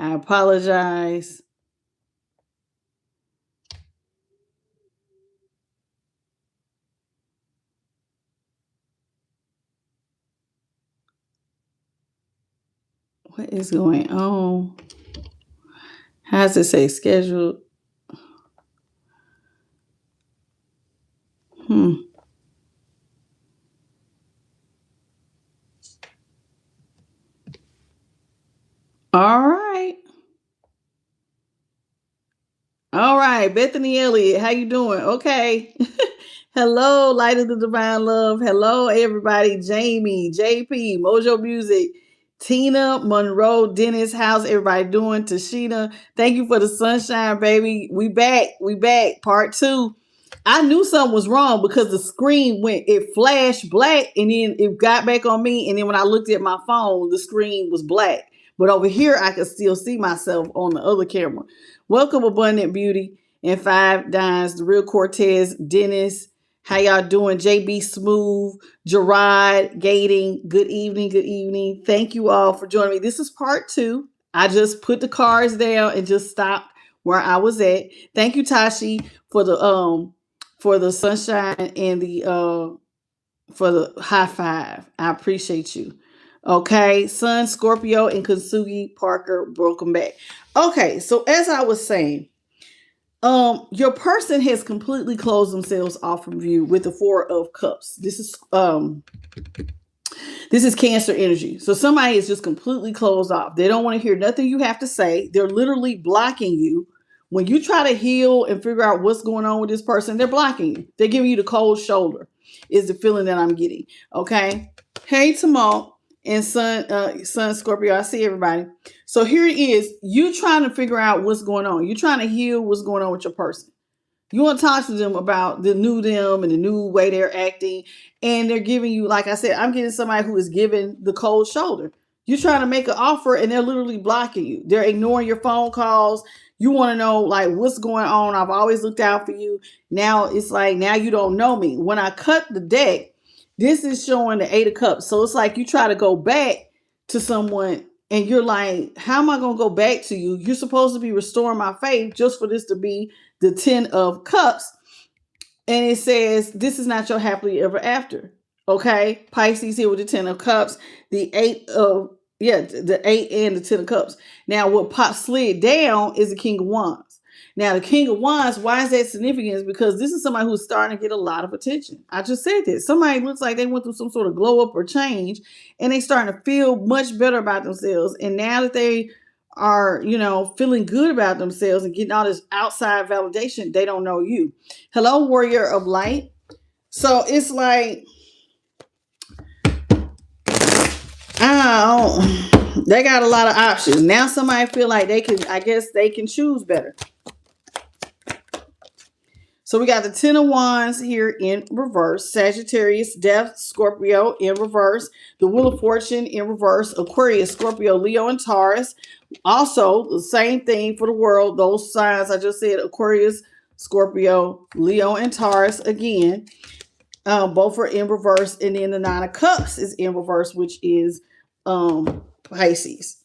I apologize. What is going on? How does it say scheduled? Hmm. All right. All right, Bethany Elliott, how you doing? Okay. Hello, Light of the Divine Love. Hello, everybody. Jamie, JP, Mojo Music, Tina, Monroe, Dennis. How's everybody doing? Tashina, thank you for the sunshine, baby. We back. We back. Part 2. I knew something was wrong because the screen it flashed black and then it got back on me. And then when I looked at my phone, the screen was black. But over here, I could still see myself on the other camera. Welcome, Abundant Beauty and Five Dimes, the Real Cortez, Dennis. How y'all doing? JB Smooth, Gerard, Gating. Good evening. Good evening. Thank you all for joining me. This is part 2. I just put the cards down and just stopped where I was at. Thank you, Tashi, for the sunshine and the for the high five. I appreciate you. Okay, Sun, Scorpio, and Kasugi Parker, welcome back. Okay, so as I was saying, your person has completely closed themselves off from you with the Four of Cups. This is Cancer energy. So somebody is just completely closed off. They don't want to hear nothing you have to say. They're literally blocking you. When you try to heal and figure out what's going on with this person, they're blocking you. They're giving you the cold shoulder, is the feeling that I'm getting. Okay. Hey, Tamal and Sun Scorpio. I see everybody. So here it is. You trying to figure out what's going on. You're trying to heal what's going on with your person. You want to talk to them about the new them and the new way they're acting. And they're giving you, like I said, I'm getting somebody who is giving the cold shoulder. You're trying to make an offer and they're literally blocking you. They're ignoring your phone calls. You want to know like what's going on. I've always looked out for you. Now it's like, now you don't know me. When I cut the deck, this is showing the 8 of Cups. So it's like you try to go back to someone and you're like, how am I going to go back to you? You're supposed to be restoring my faith just for this to be the 10 of Cups. And it says, this is not your happily ever after. Okay. Pisces here with the 10 of Cups, the 8 of, the 8 and the 10 of Cups. Now, what pop slid down is the King of Wands. Now, the King of Wands, why is that significant? Because this is somebody who's starting to get a lot of attention. I just said this. Somebody looks like they went through some sort of glow up or change, and they starting to feel much better about themselves. And now that they are, feeling good about themselves and getting all this outside validation, they don't know you. Hello, Warrior of Light. So it's like, they got a lot of options. Now somebody feel like they can choose better. So we got the 10 of Wands here in reverse, Sagittarius, Death, Scorpio in reverse, the Wheel of Fortune in reverse, Aquarius, Scorpio, Leo, and Taurus. Also, the same thing for the world. Those signs I just said, Aquarius, Scorpio, Leo, and Taurus again. Both are in reverse. And then the 9 of Cups is in reverse, which is Pisces.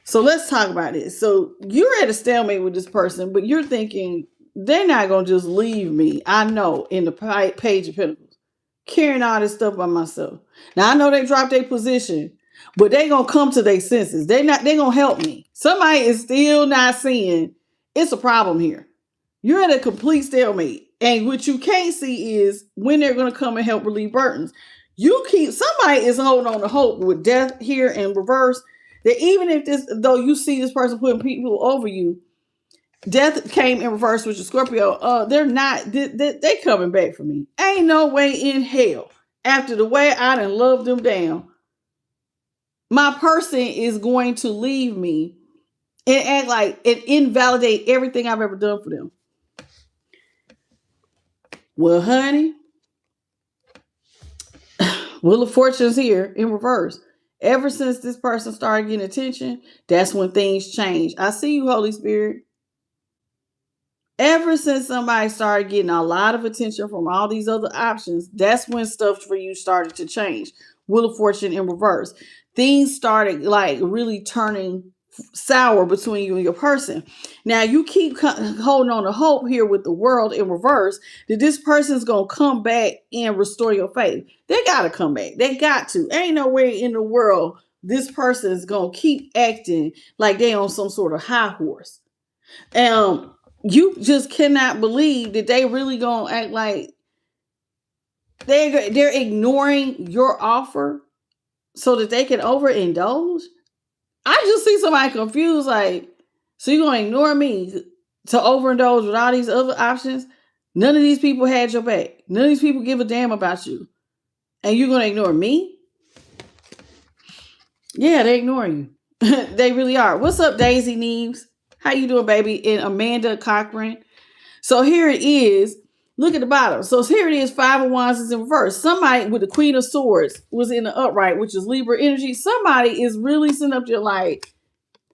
So let's talk about this. So you're at a stalemate with this person, but you're thinking, they're not going to just leave me. I know, in the Page of Pentacles, carrying all this stuff by myself. Now, I know they dropped their position, but they're going to come to their senses. They're going to help me. Somebody is still not seeing it's a problem here. You're at a complete stalemate. And what you can't see is when they're going to come and help relieve burdens. Somebody is holding on to hope with Death here in reverse. That even if though you see this person putting people over you, Death came in reverse with your Scorpio. They're not. They coming back for me. Ain't no way in hell. After the way I done loved them down, my person is going to leave me and act like and invalidate everything I've ever done for them. Well, honey, Wheel of Fortune's here in reverse. Ever since this person started getting attention, that's when things change. I see you, Holy Spirit. Ever since somebody started getting a lot of attention from all these other options, that's when stuff for you started to change. Wheel of Fortune in reverse. Things started like really turning sour between you and your person. Now you keep holding on to hope here with the world in reverse that this person's gonna come back and restore your faith. They gotta come back. They got to. Ain't no way in the world this person is gonna keep acting like they on some sort of high horse. You just cannot believe that they really gonna act like they're ignoring your offer so that they can overindulge. I just see somebody confused, like, so you're going to ignore me to overindulge with all these other options? None of these people had your back. None of these people give a damn about you. And you're going to ignore me? Yeah, they ignoring you. They really are. What's up, Daisy Neves? How you doing, baby? And Amanda Cochran. So here it is. Look at the bottom. So here it is. 5 of Wands is in reverse. Somebody with the Queen of Swords was in the upright, which is Libra energy. Somebody is really sitting up there like,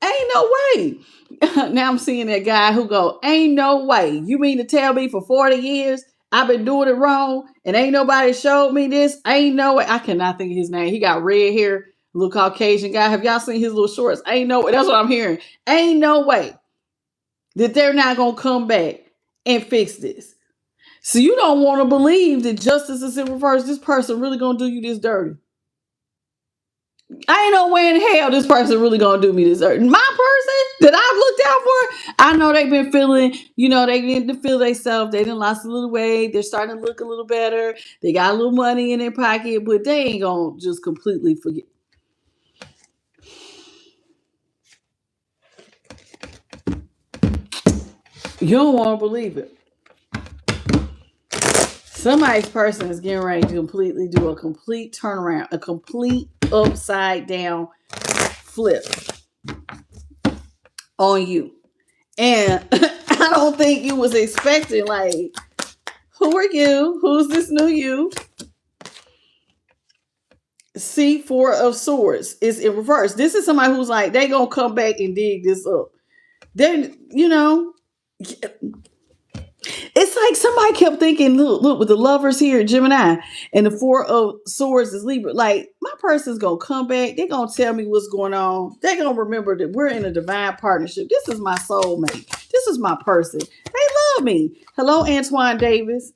ain't no way. Now I'm seeing that guy who go, ain't no way. You mean to tell me for 40 years I've been doing it wrong and ain't nobody showed me this? Ain't no way. I cannot think of his name. He got red hair, little Caucasian guy. Have y'all seen his little shorts? Ain't no way. That's what I'm hearing. Ain't no way that they're not going to come back and fix this. So you don't want to believe that justice is in reverse. This person really going to do you this dirty. I ain't no way in hell this person really gonna do me this dirty. My person that I've looked out for, I know they've been feeling, they need to feel themselves. They done lost a little weight. They're starting to look a little better. They got a little money in their pocket, but they ain't gonna just completely forget. You don't want to believe it. Somebody's person is getting ready to completely do a complete turnaround, a complete upside down flip on you. And I don't think you was expecting, like, who are you? Who's this new you? See, 4 of Swords is in reverse. This is somebody who's like, they gonna come back and dig this up. Then, it's like somebody kept thinking, look, with the Lovers here, Gemini, and the 4 of Swords is Libra. Like, my person's going to come back. They're going to tell me what's going on. They're going to remember that we're in a divine partnership. This is my soulmate. This is my person. They love me. Hello, Antoine Davis.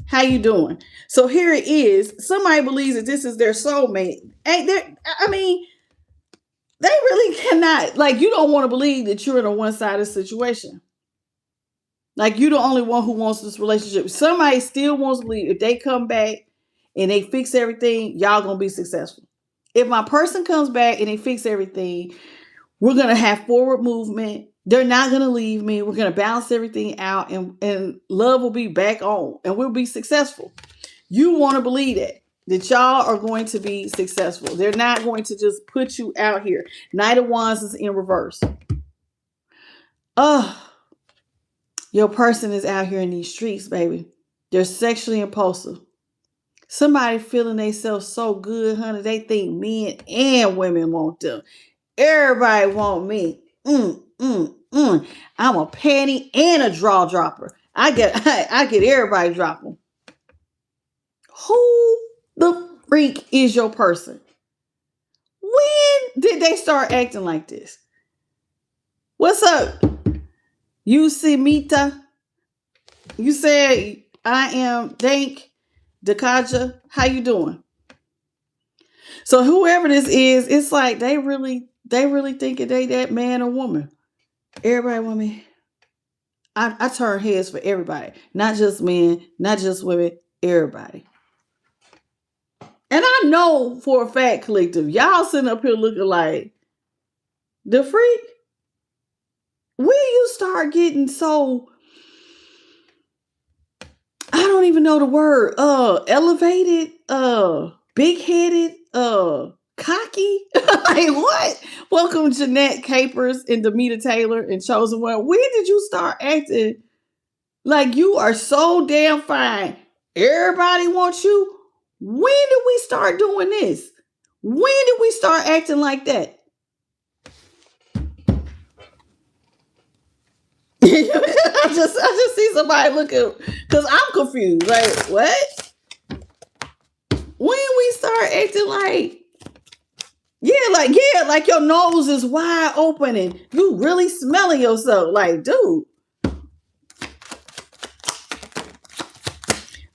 How you doing? So here it is. Somebody believes that this is their soulmate. They really cannot. Like, you don't want to believe that you're in a one-sided situation. Like, you're the only one who wants this relationship. Somebody still wants to believe if they come back and they fix everything, y'all going to be successful. If my person comes back and they fix everything, we're going to have forward movement. They're not going to leave me. We're going to balance everything out and love will be back on and we'll be successful. You want to believe that y'all are going to be successful. They're not going to just put you out here. Knight of Wands is in reverse. Your person is out here in these streets, baby. They're sexually impulsive. Somebody feeling themselves so good, honey. They think men and women want them. Everybody want me. I'm a panty and a draw dropper. I get everybody drop them. Who the freak is your person? When did they start acting like this? What's up? You see Mita, you said I am Dank Dakaja. How you doing? So whoever this is, it's like they really thinking they that man or woman. Everybody want me. I turn heads for everybody, not just men, not just women, everybody. And I know for a fact, collective, y'all sitting up here looking like the freak. When you start getting so, I don't even know the word, elevated, big-headed, cocky. Like what? Welcome Jeanette Capers and Demita Taylor and Chosen One. When did you start acting like you are so damn fine? Everybody wants you. When did we start doing this? When did we start acting like that? I just see somebody looking, because I'm confused. Like, what? When we start acting like, yeah, like your nose is wide open and you really smelling yourself. Like, dude,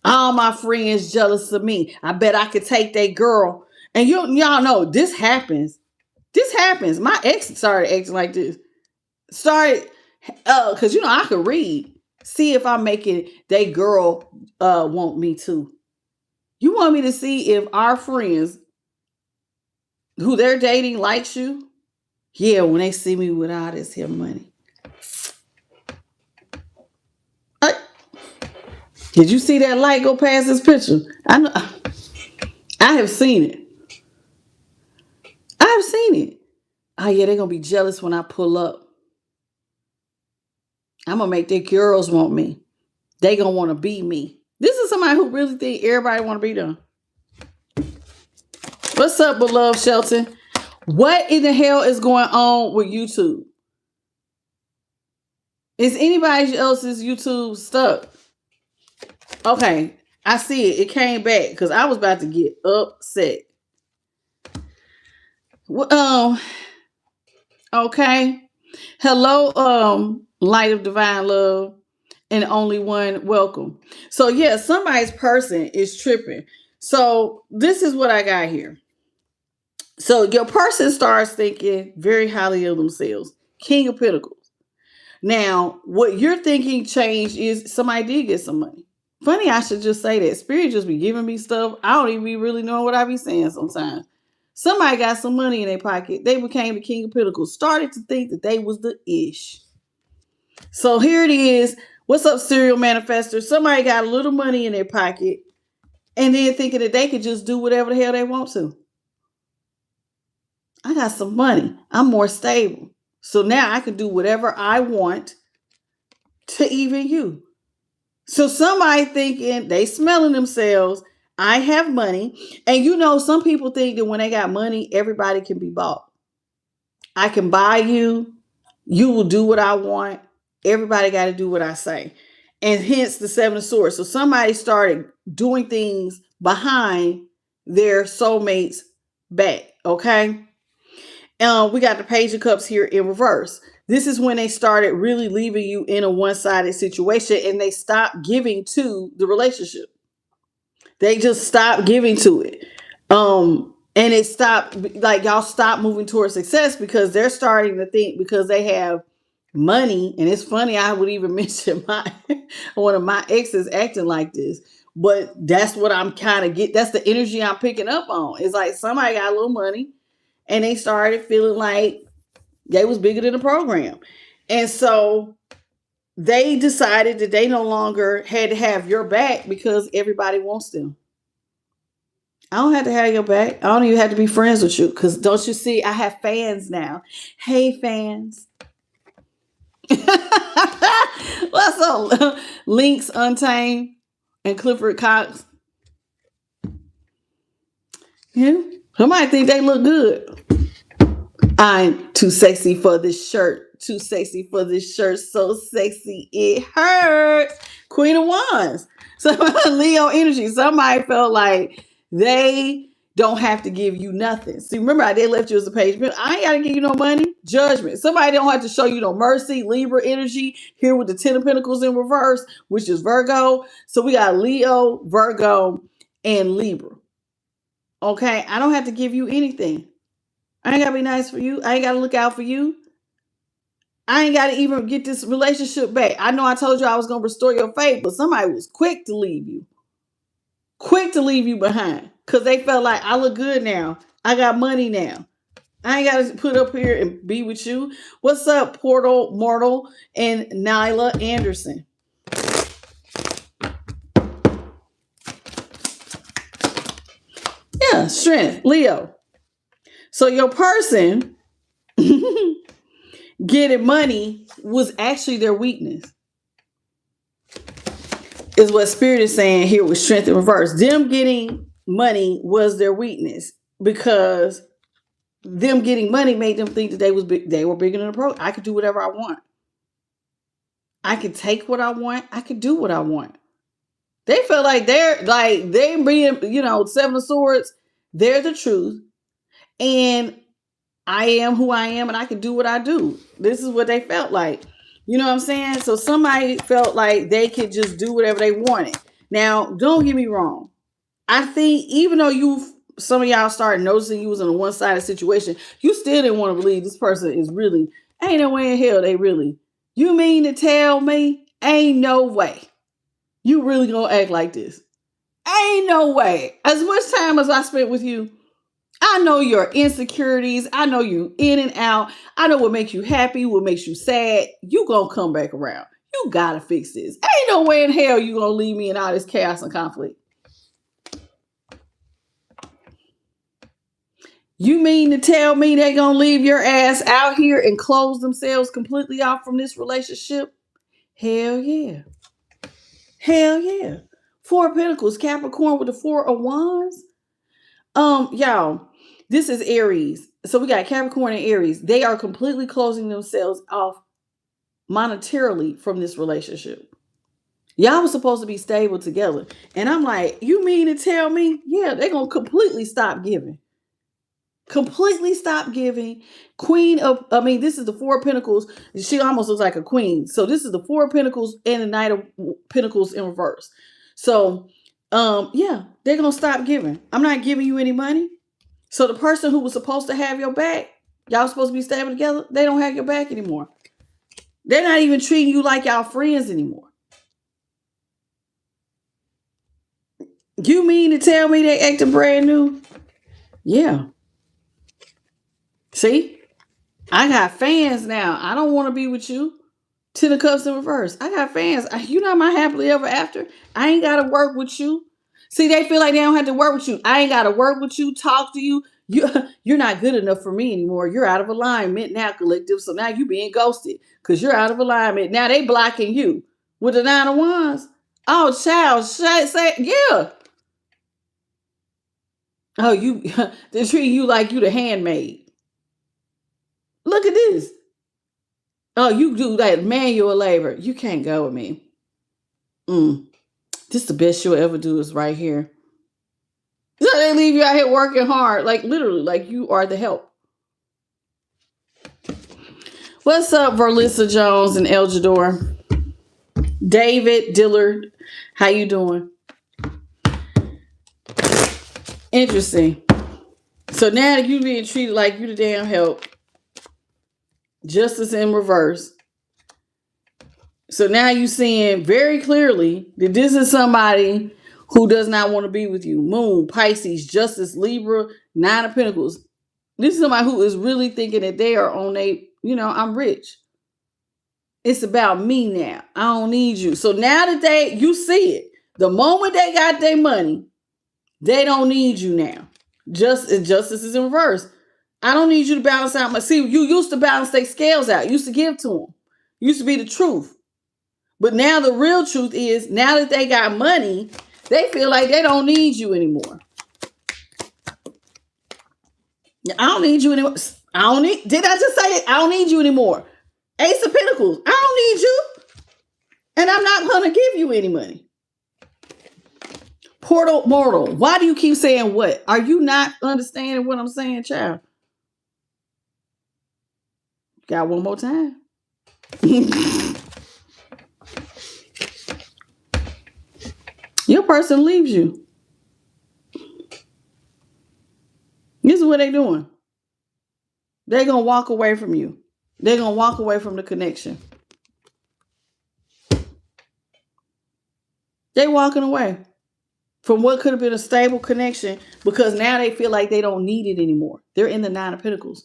all my friends jealous of me. I bet I could take that girl. And y'all know this happens. This happens. My ex started acting like this. Because I could read. See if I'm making that girl want me too. You want me to see if our friends who they're dating likes you? Yeah, when they see me with all this here money. Did you see that light go past this picture? I know. I have seen it. I have seen it. Oh yeah, they're gonna be jealous when I pull up. I'm gonna make their girls want me. They gonna want to be me. This is somebody who really think everybody want to be them. What's up, beloved Shelton? What in the hell is going on with YouTube? Is anybody else's YouTube stuck? Okay, I see it. It came back because I was about to get upset. Okay. Hello, light of divine love and only one welcome. So yeah, somebody's person is tripping. So this is what I got here. So your person starts thinking very highly of themselves. King of Pentacles. Now, what you're thinking changed is somebody did get some money. Funny, I should just say that. Spirit just be giving me stuff. I don't even be really knowing what I be saying sometimes. Somebody got some money in their pocket. They became the King of Pentacles. Started to think that they was the ish. So here it is. What's up, serial manifester? Somebody got a little money in their pocket and then thinking that they could just do whatever the hell they want to. I got some money. I'm more stable. So now I can do whatever I want to even you. So somebody thinking they smelling themselves. I have money. And some people think that when they got money, everybody can be bought. I can buy you. You will do what I want. Everybody got to do what I say. And hence the Seven of Swords. So somebody started doing things behind their soulmate's back. Okay. We got the Page of Cups here in reverse. This is when they started really leaving you in a one-sided situation and they stopped giving to the relationship. They just stopped giving to it. And it stopped, like y'all stopped moving towards success because they're starting to think because they have money. And it's funny, I would even mention one of my exes acting like this. But that's what I'm kind of that's the energy I'm picking up on. It's like somebody got a little money. And they started feeling like they was bigger than the program. And so they decided that they no longer had to have your back because everybody wants them. I don't have to have your back. I don't even have to be friends with you because don't you see, I have fans now. Hey, fans. What's up? Lynx Untamed and Clifford Cox. Yeah. Somebody think they look good. I'm too sexy for this shirt. Too sexy for this shirt. So sexy it hurts. Queen of Wands. So Leo energy. Somebody felt like they don't have to give you nothing. See, remember how they left you as a page. I ain't got to give you no money. Judgment. Somebody don't have to show you no mercy. Libra energy here with the Ten of Pentacles in reverse, which is Virgo. So we got Leo, Virgo, and Libra. Okay, I don't have to give you anything. I ain't got to be nice for you. I ain't got to look out for you. I ain't got to even get this relationship back. I know I told you I was going to restore your faith, but somebody was quick to leave you. Quick to leave you behind because they felt like I look good now. I got money now. I ain't got to put up here and be with you. What's up, Portal Mortal and Nyla Anderson? Yeah, strength, Leo. So your person getting money was actually their weakness. Is what Spirit is saying here with strength in reverse. Them getting money was their weakness because them getting money made them think that they were bigger than the pro. I could do whatever I want. I could take what I want. I could do what I want. They feel like they being, Seven of Swords, they're the truth. And I am who I am and I can do what I do. This is what they felt like. You know what I'm saying? So somebody felt like they could just do whatever they wanted. Now, don't get me wrong. I think even though some of y'all started noticing you was in a one-sided situation, you still didn't want to believe this person is really, ain't no way in hell they really. You mean to tell me? Ain't no way. You really gonna act like this? Ain't no way. As much time as I spent with you, I know your insecurities. I know you in and out. I know what makes you happy, what makes you sad. You gonna come back around. You gotta fix this. Ain't no way in hell you gonna leave me in all this chaos and conflict. You mean to tell me they gonna leave your ass out here and close themselves completely off from this relationship? Hell yeah. Hell yeah. Four of Pentacles, Capricorn with the Four of Wands. Y'all, this is Aries. So we got Capricorn and Aries. They are completely closing themselves off monetarily from this relationship. Y'all was supposed to be stable together. And I'm like, you mean to tell me? Yeah, they're going to completely stop giving. Completely stop giving. This is the Four of Pentacles. She almost looks like a queen. So this is the Four of Pentacles and the Knight of Pentacles in reverse. So, yeah, they're going to stop giving. I'm not giving you any money. So the person who was supposed to have your back, y'all supposed to be stable together, they don't have your back anymore. They're not even treating you like y'all friends anymore. You mean to tell me they acting brand new? Yeah. See? I got fans now. I don't want to be with you. Ten of Cups in reverse. I got fans. You know my happily ever after. I ain't got to work with you. See, they feel like they don't have to work with you. I ain't got to work with you, talk to you. You're not good enough for me anymore. You're out of alignment now, collective. So now you being ghosted because you're out of alignment. Now they blocking you with the Nine of Wands. Oh, child, say yeah. Oh, they're treating you like you the handmaid. Look at this. Oh, you do that manual labor. You can't go with me. This the best you'll ever do is right here. So they leave you out here working hard, like literally, like you are the help. What's up, Verlissa Jones and Eljador? David Dillard, how you doing? Interesting. So now that you being treated like you the damn help, justice in reverse. So now you seeing very clearly that this is somebody who does not want to be with you. Moon, Pisces, Justice, Libra, Nine of Pentacles. This is somebody who is really thinking that they are on I'm rich. It's about me now. I don't need you. So now that you see it, the moment they got their money, they don't need you now. Justice is in reverse. I don't need you to balance out my. See, you used to balance their scales out. You used to give to them. Used to be the truth. But now the real truth is, now that they got money, they feel like they don't need you anymore. I don't need you anymore. Did I just say it? I don't need you anymore. Ace of Pentacles. I don't need you. And I'm not going to give you any money. Portal Mortal. Why do you keep saying what? Are you not understanding what I'm saying, child? Got one more time. Your person leaves you. This is what they're doing. They're going to walk away from you. They're going to walk away from the connection. They're walking away from what could have been a stable connection because now they feel like they don't need it anymore. They're in the Nine of Pentacles.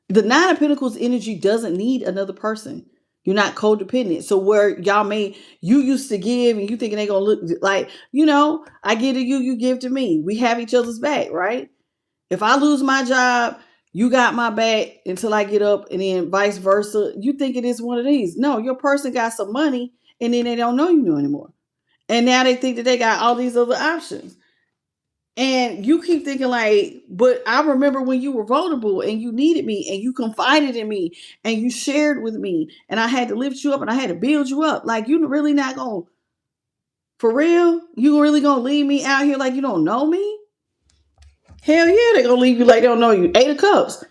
The Nine of Pentacles energy doesn't need another person. You're not codependent. So where you used to give and you thinking they're going to look like, I give to you, you give to me. We have each other's back, right? If I lose my job, you got my back until I get up and then vice versa. You think it is one of these. No, your person got some money and then they don't know you anymore. And now they think that they got all these other options. And you keep thinking like, but I remember when you were vulnerable and you needed me and you confided in me and you shared with me and I had to lift you up and I had to build you up. Like you really not going, for real? You really going to leave me out here like you don't know me? Hell yeah, they're going to leave you like they don't know you. Eight of Cups.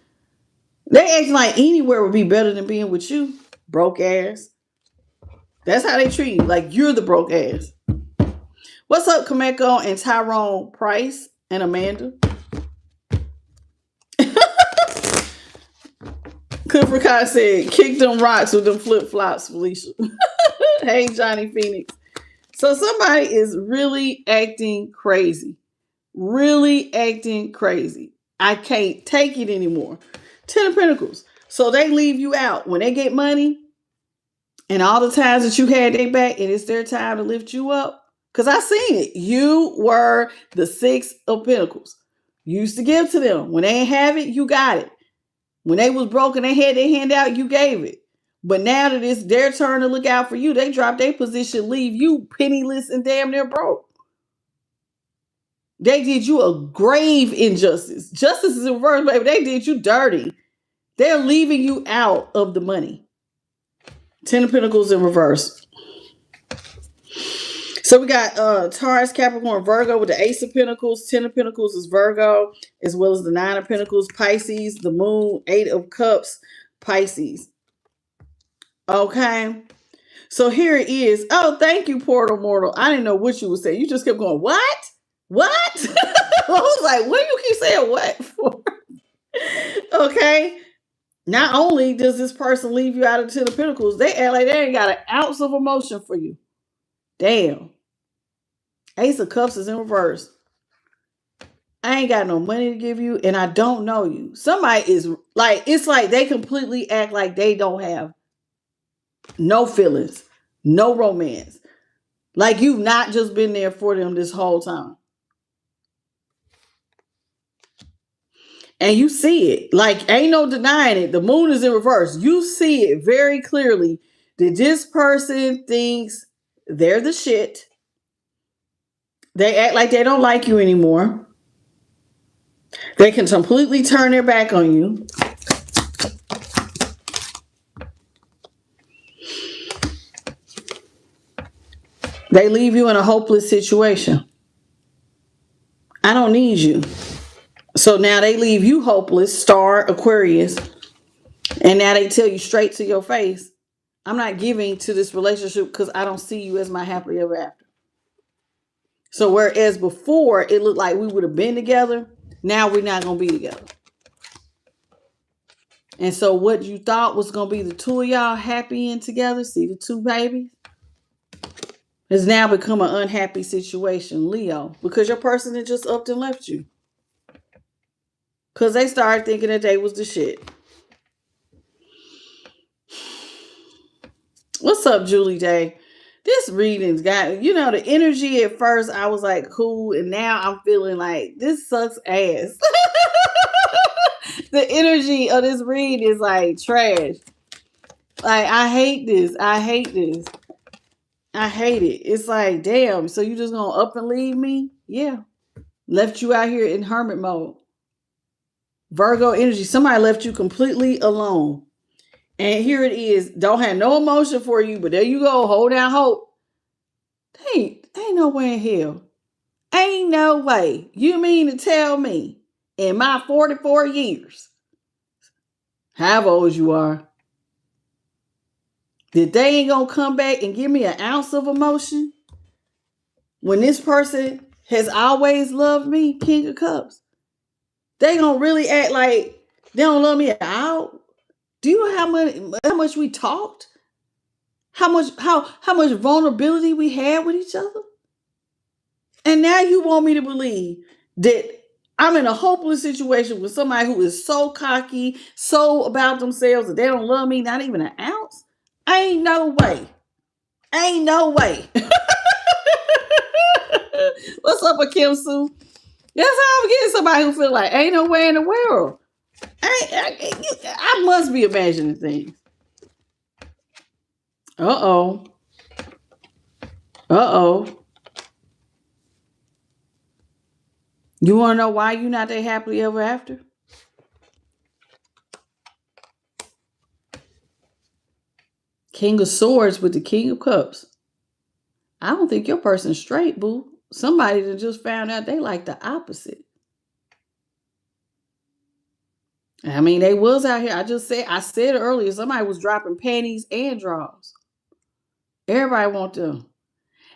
They acting like anywhere would be better than being with you, broke ass. That's how they treat you, like you're the broke ass. What's up, Kameko and Tyrone Price and Amanda? Clifford Kai said, kick them rocks with them flip flops, Felicia. Hey, Johnny Phoenix. So somebody is really acting crazy. Really acting crazy. I can't take it anymore. 10 of Pentacles. So they leave you out. When they get money and all the times that you had their back and it's their time to lift you up. Because I seen it. You were the 6 of Pentacles. You used to give to them. When they ain't have it, you got it. When they was broke and they had their hand out, you gave it. But now that it's their turn to look out for you, they drop their position, leave you penniless and damn near broke. They did you a grave injustice. Justice is in reverse, baby. They did you dirty. They're leaving you out of the money. 10 of Pentacles in reverse. So we got Taurus, Capricorn, Virgo with the Ace of Pentacles. 10 of Pentacles is Virgo, as well as the 9 of Pentacles, Pisces, the Moon, 8 of Cups, Pisces. Okay. So here it is. Oh, thank you, Portal Mortal. I didn't know what you would say. You just kept going, what? What? I was like, what do you keep saying what for? Okay. Not only does this person leave you out of 10 of Pentacles, they act like they ain't got an ounce of emotion for you. Damn. Ace of Cups is in reverse. I ain't got no money to give you, and I don't know you. Somebody is like, it's like they completely act like they don't have no feelings, no romance. Like you've not just been there for them this whole time. And you see it. Like, ain't no denying it. The moon is in reverse. You see it very clearly that this person thinks they're the shit. They act like they don't like you anymore. They can completely turn their back on you. They leave you in a hopeless situation. I don't need you. So now they leave you hopeless, Star, Aquarius. And now they tell you straight to your face, I'm not giving to this relationship because I don't see you as my happily ever after. So whereas before it looked like we would have been together, now we're not going to be together. And so what you thought was going to be the two of y'all happy and together, see the two babies, has now become an unhappy situation, Leo, because your person had just upped and left you. Because they started thinking that they was the shit. What's up, Julie Day? This reading's got, the energy at first, I was like, cool. And now I'm feeling like this sucks ass. The energy of this read is like trash. Like, I hate this. I hate this. I hate it. It's like, damn. So you just gonna up and leave me? Yeah. Left you out here in hermit mode. Virgo energy. Somebody left you completely alone. And here it is. Don't have no emotion for you, but there you go. Hold out hope. Ain't no way in hell. Ain't no way. You mean to tell me in my 44 years, however old you are, that they ain't gonna come back and give me an ounce of emotion when this person has always loved me, King of Cups? They gonna really act like they don't love me out? Do you know how much we talked? How much vulnerability we had with each other? And now you want me to believe that I'm in a hopeless situation with somebody who is so cocky, so about themselves that they don't love me, not even an ounce? Ain't no way. Ain't no way. What's up with Kim Sue? That's how I'm getting somebody who feel like ain't no way in the world. I must be imagining things. Uh-oh. Uh-oh. You want to know why you're not that happily ever after? King of Swords with the King of Cups. I don't think your person's straight, boo. Somebody that just found out they like the opposite. I mean, they was out here. I said earlier, somebody was dropping panties and drawers. Everybody want them.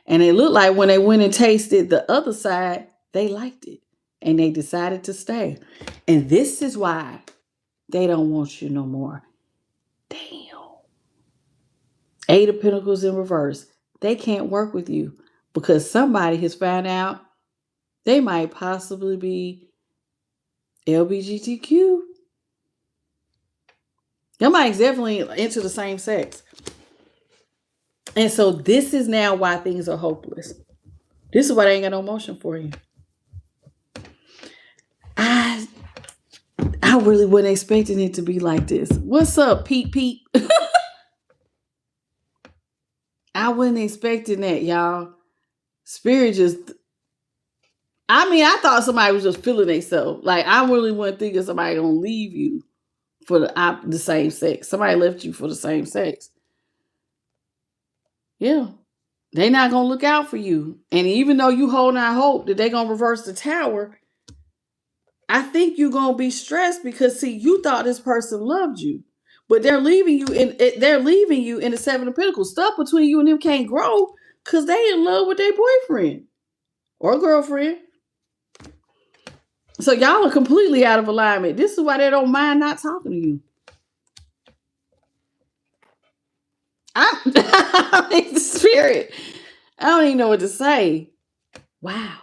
And it looked like when they went and tasted the other side, they liked it. And they decided to stay. And this is why they don't want you no more. Damn. Eight of Pentacles in reverse. They can't work with you because somebody has found out they might possibly be LGBTQ. Somebody's definitely into the same sex. And so this is now why things are hopeless. This is why they ain't got no emotion for you. I really wasn't expecting it to be like this. What's up, Pete Pete? I wasn't expecting that, y'all. Spirit just... I mean, I thought somebody was just feeling themselves. Like, I really wasn't thinking somebody gonna leave you for the same sex. Somebody left you for the same sex. Yeah. They're not gonna look out for you. And even though you hold out hope that they're gonna reverse the tower, I think you're gonna be stressed because see, you thought this person loved you, but they're leaving you in the Seven of Pentacles. Stuff between you and them can't grow because they in love with their boyfriend or girlfriend. So y'all are completely out of alignment. This is why they don't mind not talking to you. I mean, the spirit. I don't even know what to say. Wow.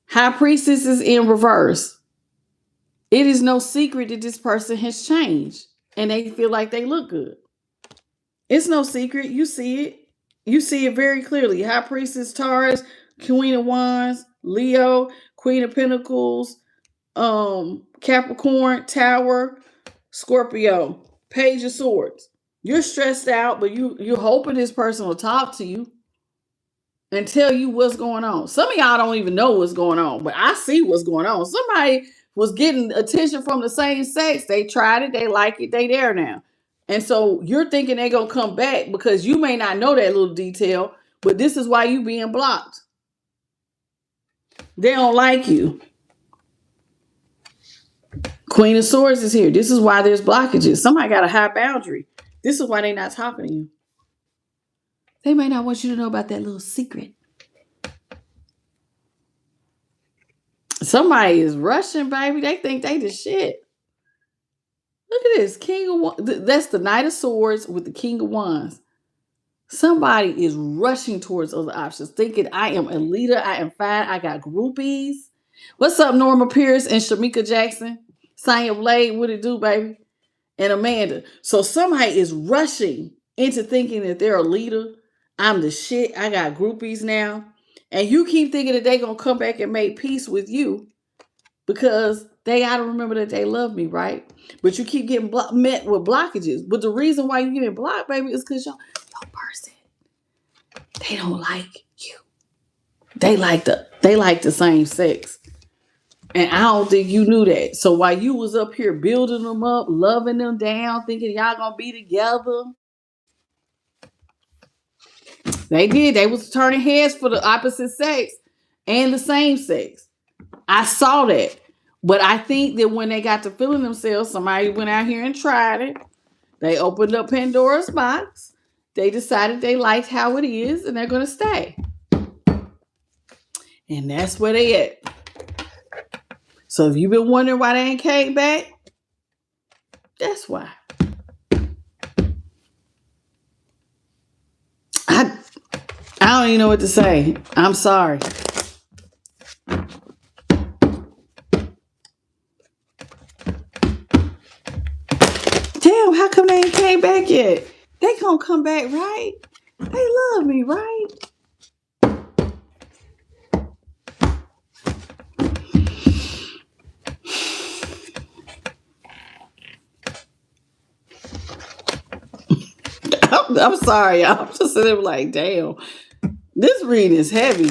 High Priestess is in reverse. It is no secret that this person has changed and they feel like they look good. It's no secret. You see it. You see it very clearly. High Priestess, Taurus, Queen of Wands, Leo, Queen of Pentacles, Capricorn, Tower, Scorpio, Page of Swords. You're stressed out, but you're hoping this person will talk to you and tell you what's going on. Some of y'all don't even know what's going on, but I see what's going on. Somebody was getting attention from the same sex. They tried it. They like it. They there now. And so you're thinking they're going to come back because you may not know that little detail, but this is why you being blocked. They don't like you. Queen of Swords is here. This is why there's blockages. Somebody got a high boundary. This is why they're not talking to you. They may not want you to know about that little secret. Somebody is rushing, baby. They think they the shit. Look at this. King of Wands. That's the Knight of Swords with the King of Wands. Somebody is rushing towards other options, thinking I am a leader. I am fine. I got groupies. What's up, Norma Pierce and Shamika Jackson? Sonya Blade, what it do, baby? And Amanda. So somebody is rushing into thinking that they're a leader. I'm the shit. I got groupies now. And you keep thinking that they're going to come back and make peace with you because they got to remember that they love me, right? But you keep getting met with blockages. But the reason why you're getting blocked, baby, is because your person, they don't like you. They like the same sex. And I don't think you knew that. So while you was up here building them up, loving them down, thinking y'all gonna be together, they did. They was turning heads for the opposite sex and the same sex. I saw that. But I think that when they got to feeling themselves, somebody went out here and tried it. They opened up Pandora's box. They decided they liked how it is and they're going to stay. And that's where they at. So if you've been wondering why they ain't came back, that's why. I don't even know what to say. I'm sorry. Damn, how come they ain't came back yet? They gonna come back, right? They love me, right? I'm sorry, y'all. I'm just sitting there like, damn, this reading is heavy.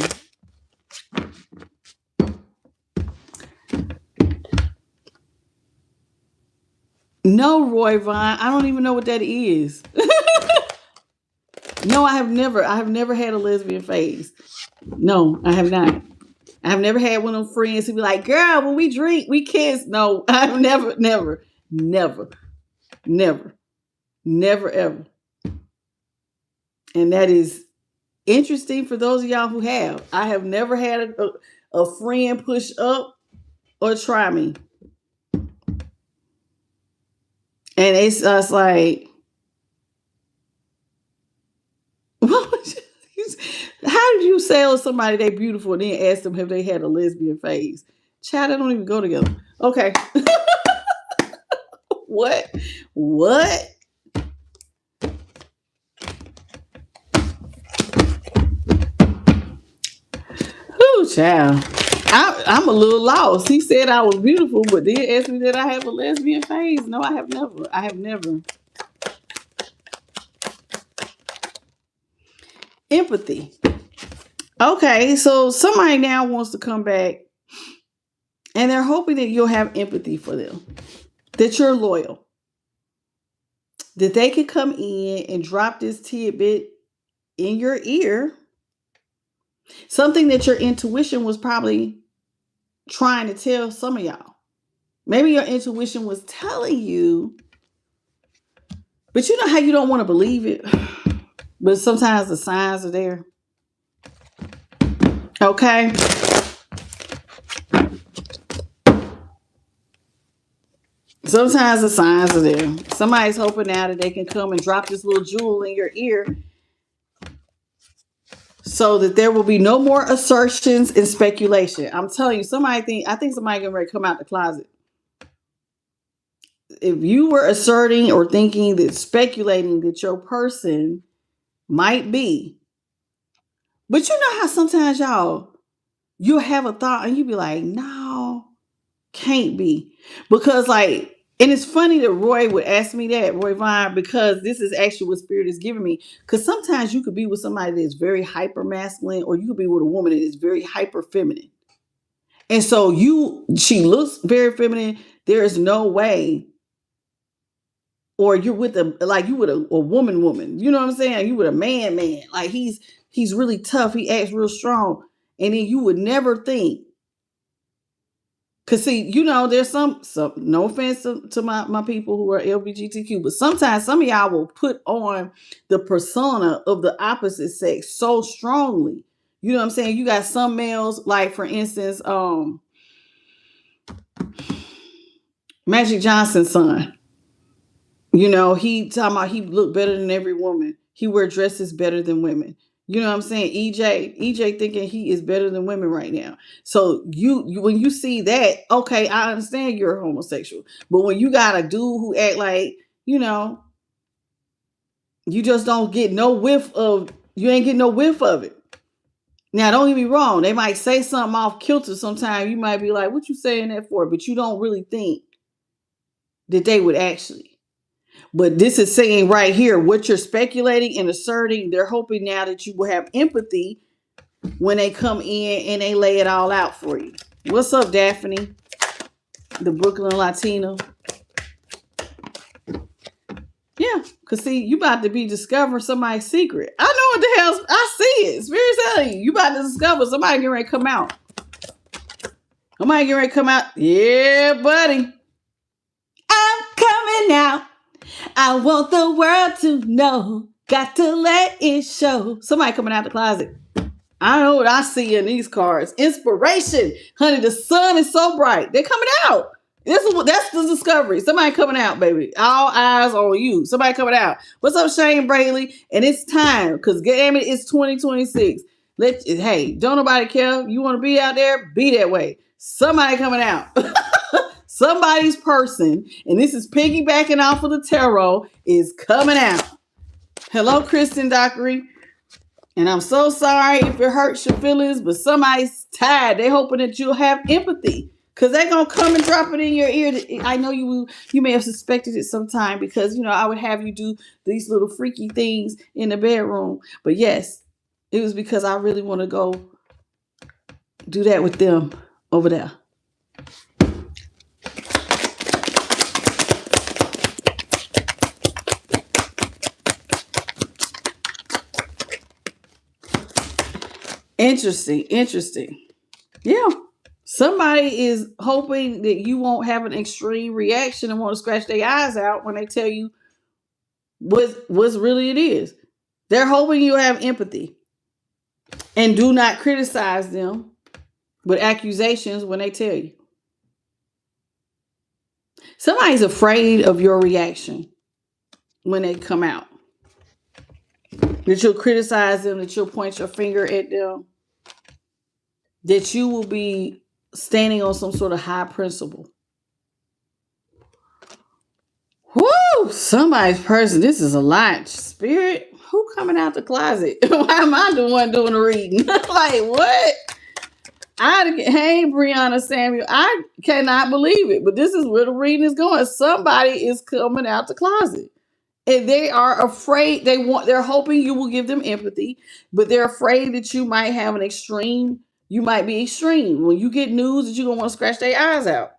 No, Roy Vine. I don't even know what that is. No, I have never had a lesbian phase. No, I have not. I've never had one of them friends who be like, girl, when we drink, we kiss. No, I've never, ever. And that is interesting for those of y'all who have. I have never had a friend push up or try me. And it's us like, how did you sell somebody they beautiful and then ask them if they had a lesbian phase? Child, that don't even go together. Okay. What? Ooh, child. I'm a little lost. He said I was beautiful, but then asked me that I have a lesbian phase. No, I have never. Empathy. Okay, so somebody now wants to come back and they're hoping that you'll have empathy for them, that you're loyal, that they can come in and drop this tidbit in your ear, something that your intuition was probably trying to tell some of y'all. Maybe your intuition was telling you, but you know how you don't want to believe it, but sometimes the signs are there. Okay. Sometimes the signs are there. Somebody's hoping now that they can come and drop this little jewel in your ear so that there will be no more assertions and speculation. I'm telling you, I think somebody getting ready to come out the closet. If you were asserting or thinking that speculating that your person might be, but you know how sometimes you'll have a thought and you be like, no, can't be. Because like, and it's funny that Roy would ask me that, Roy Vine, because this is actually what Spirit is giving me. Because sometimes you could be with somebody that is very hyper masculine, or you could be with a woman that is very hyper feminine. And so she looks very feminine. There is no way. Or you're with a woman. You know what I'm saying? You with a man. Like he's really tough. He acts real strong. And then you would never think. Cause see, there's some no offense to my people who are LGBTQ, but sometimes some of y'all will put on the persona of the opposite sex so strongly. You know what I'm saying? You got some males, like for instance, Magic Johnson's son. He talking about he look better than every woman. He wear dresses better than women. You know what I'm saying? EJ thinking he is better than women right now. So you when you see that, okay, I understand you're homosexual. But when you got a dude who act like, you just don't get no whiff of, you ain't getting no whiff of it. Now, don't get me wrong. They might say something off kilter sometime. You might be like, what you saying that for? But you don't really think that they would actually. But this is saying right here, what you're speculating and asserting, they're hoping now that you will have empathy when they come in and they lay it all out for you. What's up, Daphne? The Brooklyn Latina. Yeah, because see, you about to be discovering somebody's secret. I know what the hell, I see it. Spirit's telling you, you about to discover somebody getting ready to come out. Somebody getting ready to come out. Yeah, buddy. I'm coming out. I want the world to know. Got to let it show. Somebody coming out the closet. I know what I see in these cards. Inspiration. Honey, the sun is so bright. They're coming out. That's the discovery. Somebody coming out, baby. All eyes on you. Somebody coming out. What's up, Shane Braley? And it's time, because damn it, it's 2026. Hey, don't nobody care. You want to be out there? Be that way. Somebody coming out. Somebody's person, and this is piggybacking off of the tarot, is coming out. Hello, Kristen Dockery. And I'm so sorry if it hurts your feelings, but somebody's tired. They're hoping that you'll have empathy, because they're going to come and drop it in your ear. I know you may have suspected it sometime, because, I would have you do these little freaky things in the bedroom. But yes, it was because I really want to go do that with them over there. Interesting. Yeah. Somebody is hoping that you won't have an extreme reaction and want to scratch their eyes out when they tell you what's really it is. They're hoping you have empathy and do not criticize them with accusations when they tell you. Somebody's afraid of your reaction when they come out. That you'll criticize them, that you'll point your finger at them, that you will be standing on some sort of high principle. Whoo! Somebody's person. This is a lot. Spirit, who coming out the closet? Why am I the one doing the reading? Like, what? Hey, Brianna Samuel, I cannot believe it, but this is where the reading is going. Somebody is coming out the closet. And they are afraid. They're hoping you will give them empathy, but they're afraid that you might have an extreme. You might be extreme when you get news that you're gonna want to scratch their eyes out.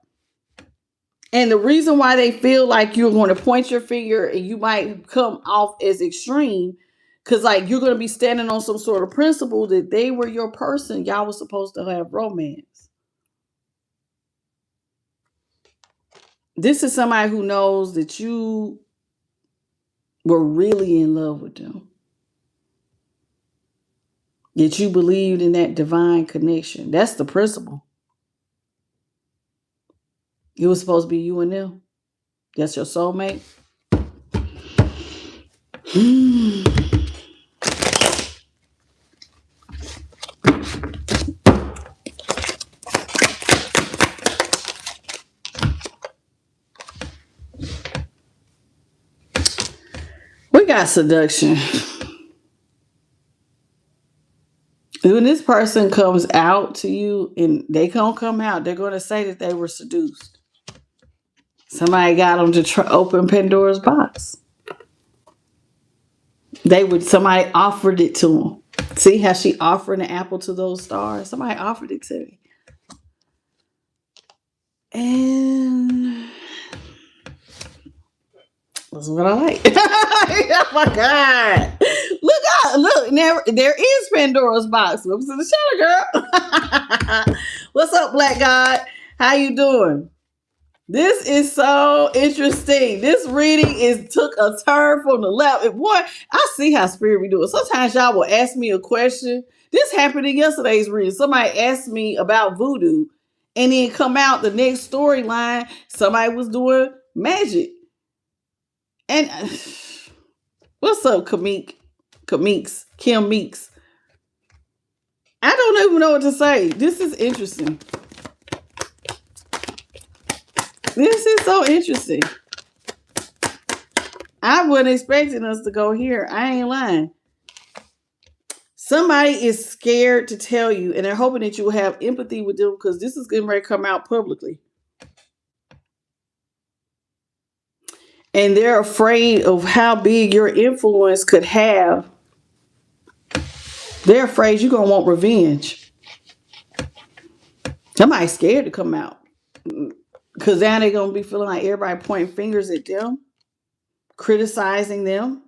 And the reason why they feel like you're going to point your finger and you might come off as extreme, because like you're going to be standing on some sort of principle that they were your person. Y'all was supposed to have romance. This is somebody who knows that you were really in love with them. That you believed in that divine connection. That's the principle. It was supposed to be you and them. That's your soulmate. We got seduction. When this person comes out to you and they don't come out, they're going to say that they were seduced. Somebody got them to open Pandora's box. Somebody offered it to them. See how she offered an apple to those stars? Somebody offered it to me. And that's what I like. Oh my God. Look out. Look, there is Pandora's box. Whoops in the shadow, girl. What's up, Black God? How you doing? This is so interesting. This reading took a turn from the left. And boy, I see how spirit be doing. Sometimes y'all will ask me a question. This happened in yesterday's reading. Somebody asked me about voodoo, and then come out the next storyline. Somebody was doing magic. And what's up, Kim Meeks? I don't even know what to say. This is interesting. This is so interesting. I wasn't expecting us to go here. I ain't lying. Somebody is scared to tell you, and they're hoping that you will have empathy with them because this is getting ready to come out publicly. And they're afraid of how big your influence could have. They're afraid you're going to want revenge. Somebody's scared to come out. Because now they're going to be feeling like everybody pointing fingers at them, criticizing them.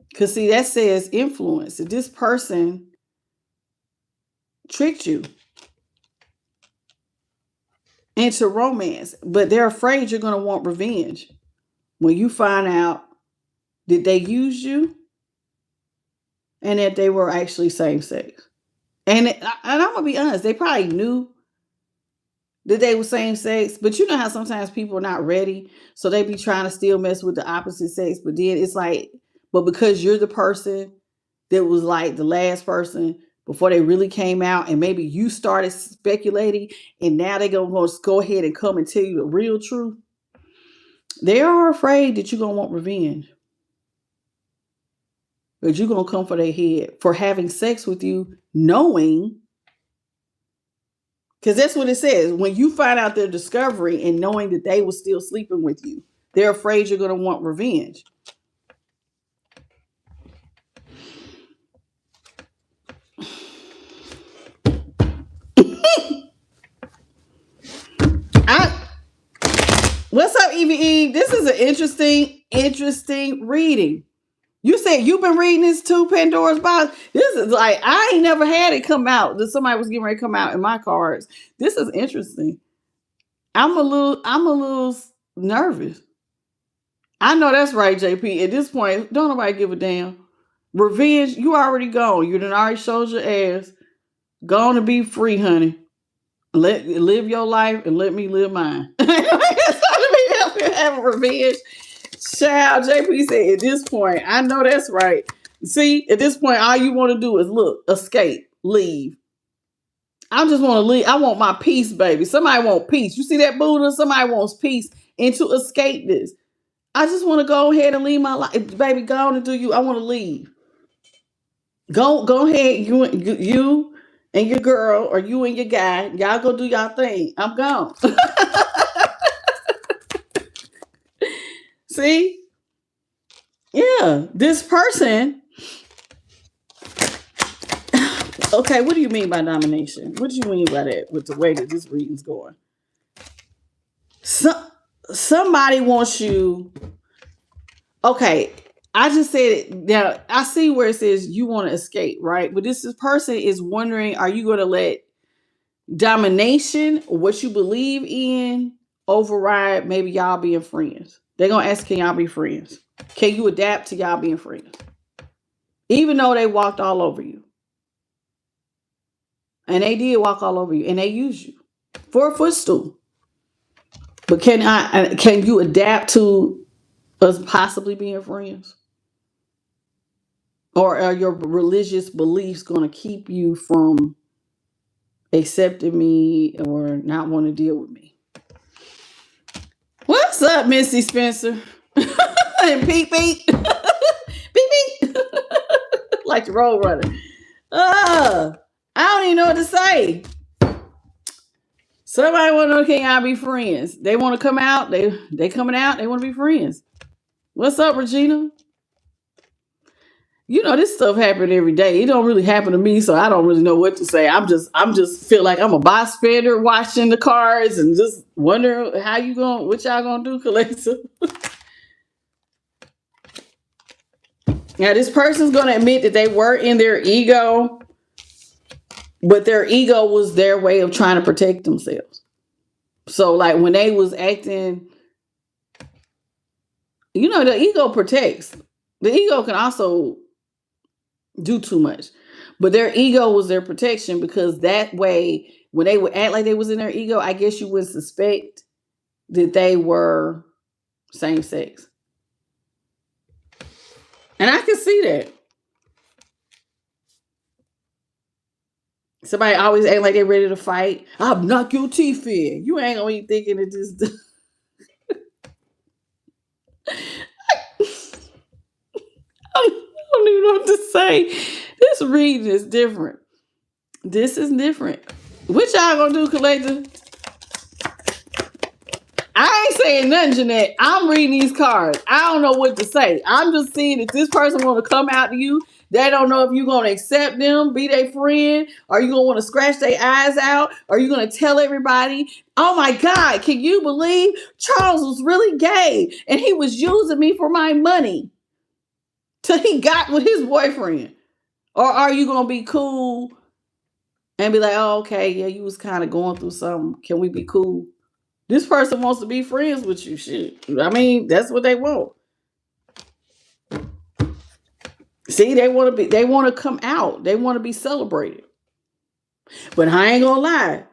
Because see, that says influence. If this person tricked you into romance, but they're afraid you're going to want revenge when you find out that they used you and that they were actually same sex. And I'm going to be honest, they probably knew that they were same sex, but you know how sometimes people are not ready, so they be trying to still mess with the opposite sex, but then it's like, but because you're the person that was like the last person before they really came out, and maybe you started speculating, and now they're going to go ahead and come and tell you the real truth. They are afraid that you're going to want revenge. That you're going to come for their head for having sex with you, knowing, because that's what it says. When you find out their discovery and knowing that they were still sleeping with you, they're afraid you're going to want revenge. What's up, Evie Eve? This is an interesting reading. You said you've been reading this too, Pandora's Box. This is like, I ain't never had it come out. That somebody was getting ready to come out in my cards. This is interesting. I'm a little nervous. I know that's right, JP. At this point, don't nobody give a damn. Revenge, you already gone. You done already showed your ass. Gone to be free, honey. Live your life and let me live mine. It's time to be having revenge. Child, JP said at this point, I know that's right. See, at this point, all you want to do is look, escape, leave. I just want to leave. I want my peace, baby. Somebody want peace. You see that, Buddha? Somebody wants peace and to escape this. I just want to go ahead and leave my life. Baby, go on and do you. I want to leave. Go ahead, you and your girl, or you and your guy. Y'all go do y'all thing. I'm gone. See? Yeah, this person. Okay, what do you mean by domination? What do you mean by that with the way that this reading's going? Somebody wants you. Okay, I just said it. Now, I see where it says you want to escape, right? But this person is wondering, are you going to let domination, what you believe in, override maybe y'all being friends? They're going to ask, can y'all be friends? Can you adapt to y'all being friends? Even though they walked all over you. And they did walk all over you. And they used you for a footstool. But can you adapt to us possibly being friends? Or are your religious beliefs going to keep you from accepting me or not want to deal with me? What's up, Missy Spencer? And Pete Pete. Pete Pete. Like the road runner. I don't even know what to say. Somebody want to know, can y'all be friends? They want to come out. They coming out. They want to be friends. What's up, Regina? You know, this stuff happen every day. It don't really happen to me, so I don't really know what to say. I'm just feel like I'm a bystander watching the cards and just wondering what y'all gonna do, collective. Now, this person's gonna admit that they were in their ego, but their ego was their way of trying to protect themselves. So, like when they was acting, you know, the ego protects. The ego can also do too much, but their ego was their protection, because that way when they would act like they was in their ego, I guess you would suspect that they were same sex. And I can see that. Somebody always act like they're ready to fight. I'll knock your teeth in. You ain't gonna be thinking it just I don't even know what to say. This reading is different. This is different. What y'all gonna do, collector? I ain't saying nothing, Jeanette. I'm reading these cards. I don't know what to say. I'm just seeing if this person want to come out to you. They don't know if you're going to accept them, be their friend. Are you going to want to scratch their eyes out? Are you going to tell everybody, oh my God, can you believe Charles was really gay and he was using me for my money till he got with his boyfriend? Or are you going to be cool and be like, oh, okay, yeah, you was kind of going through something. Can we be cool? This person wants to be friends with you. Shit. I mean, that's what they want. See, they want to come out. They want to be celebrated. But I ain't gonna lie.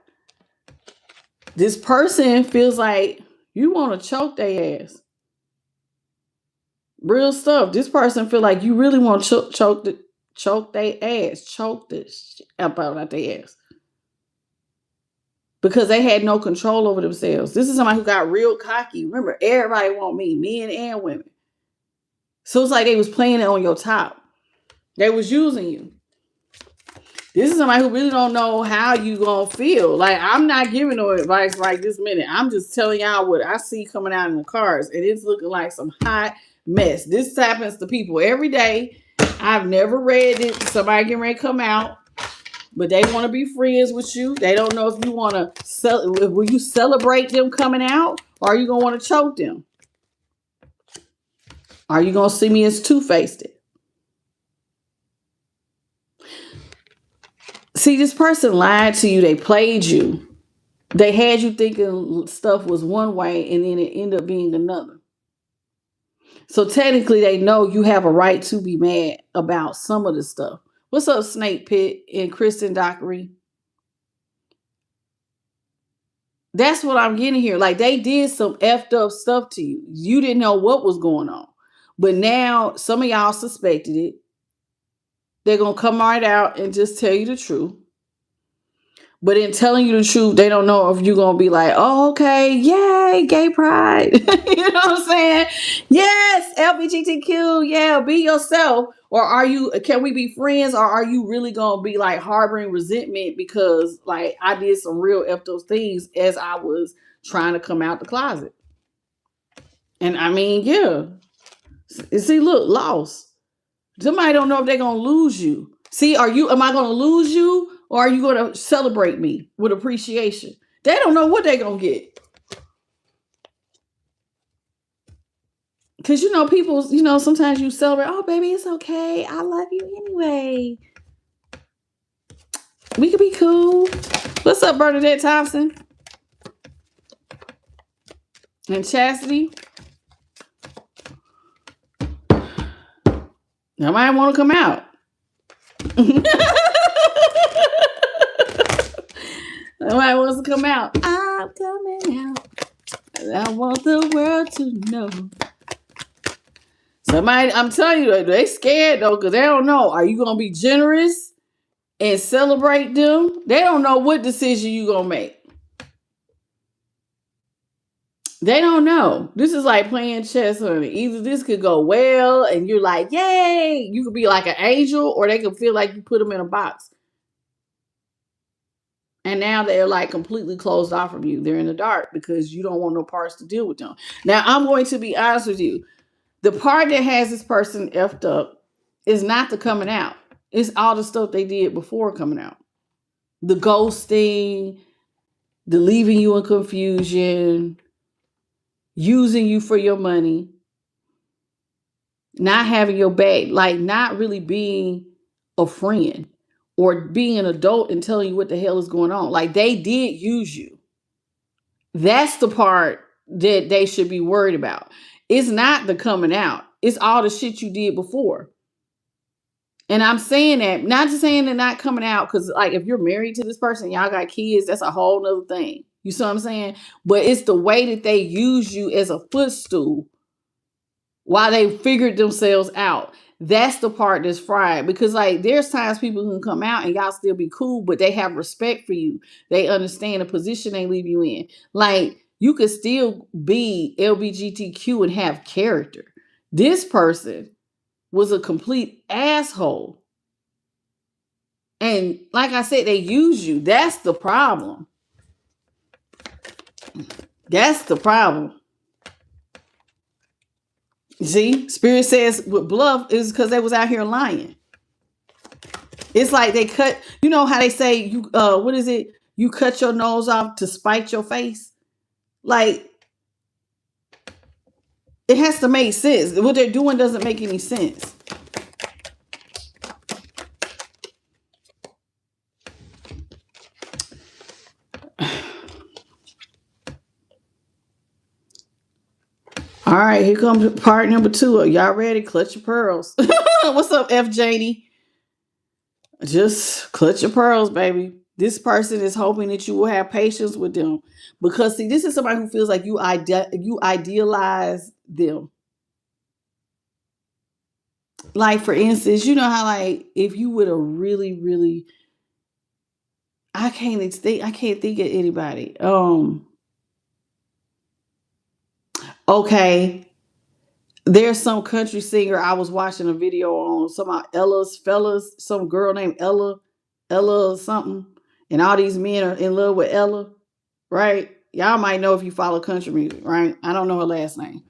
This person feels like you want to choke their ass. Real stuff. This person feel like you really want to choke their ass. Choke the shit out their ass. Because they had no control over themselves. This is somebody who got real cocky. Remember, everybody want me, men and women. So it's like they was playing it on your top. They was using you. This is somebody who really don't know how you gonna feel. Like, I'm not giving no advice right this minute. I'm just telling y'all what I see coming out in the cards. And it's looking like some hot mess. This happens to people every day. I've never read it. Somebody getting ready to come out. But they want to be friends with you. They don't know if you want to will you celebrate them coming out, or are you going to want to choke them? Are you going to see me as two-faced? See, this person lied to you. They played you. They had you thinking stuff was one way and then it ended up being another. So technically they know you have a right to be mad about some of the stuff. What's up, Snake Pit and Kristen Dockery? That's what I'm getting here. Like, they did some effed up stuff to you. You didn't know what was going on. But now some of y'all suspected it. They're going to come right out and just tell you the truth. But in telling you the truth, they don't know if you're going to be like, oh, okay, yay, gay pride. You know what I'm saying? Yes, LGBTQ, yeah, be yourself. Or can we be friends? Or are you really going to be like harboring resentment because like I did some real effed up things as I was trying to come out the closet? And I mean, yeah. See, look, lost. Somebody don't know if they're going to lose you. See, am I going to lose you? Or are you going to celebrate me with appreciation? They don't know what they're going to get. Because, people, sometimes you celebrate. Oh, baby, it's okay. I love you anyway. We could be cool. What's up, Bernadette Thompson? And Chastity? Nobody want to come out. Nobody wants to come out. I'm coming out. I want the world to know. Somebody, I'm telling you, they scared though, because they don't know. Are you going to be generous and celebrate them? They don't know what decision you going to make. They don't know. This is like playing chess, honey. Either this could go well and you're like, yay, you could be like an angel, or they could feel like you put them in a box. And now they're like completely closed off from you. They're in the dark because you don't want no parts to deal with them. Now, I'm going to be honest with you. The part that has this person effed up is not the coming out. It's all the stuff they did before coming out. The ghosting, the leaving you in confusion, using you for your money, not having your back, like not really being a friend or being an adult and telling you what the hell is going on. Like, they did use you. That's the part that they should be worried about. It's not the coming out. It's all the shit you did before. And I'm saying that, not just saying they're not coming out, because like if you're married to this person, y'all got kids, that's a whole nother thing. You see what I'm saying? But it's the way that they use you as a footstool while they figured themselves out. That's the part that's fried, because like there's times people can come out and y'all still be cool, but they have respect for you. They understand the position they leave you in. Like, you could still be LGBTQ and have character. This person was a complete asshole. And like I said, they use you. That's the problem. That's the problem. See, Spirit says with bluff is because they was out here lying. It's like they cut, you know how they say what is it? You cut your nose off to spite your face. Like, it has to make sense. What they're doing doesn't make any sense. All right, here comes part number 2. Are y'all ready? Clutch your pearls. What's up, F. Janie? Just clutch your pearls, baby. This person is hoping that you will have patience with them, because see, this is somebody who feels like you idealize them. Like, for instance, you know how like if you would have really, really, I can't think of anybody. Okay. There's some country singer I was watching a video on, some girl named Ella something, and all these men are in love with Ella, right? Y'all might know if you follow country music, right? I don't know her last name.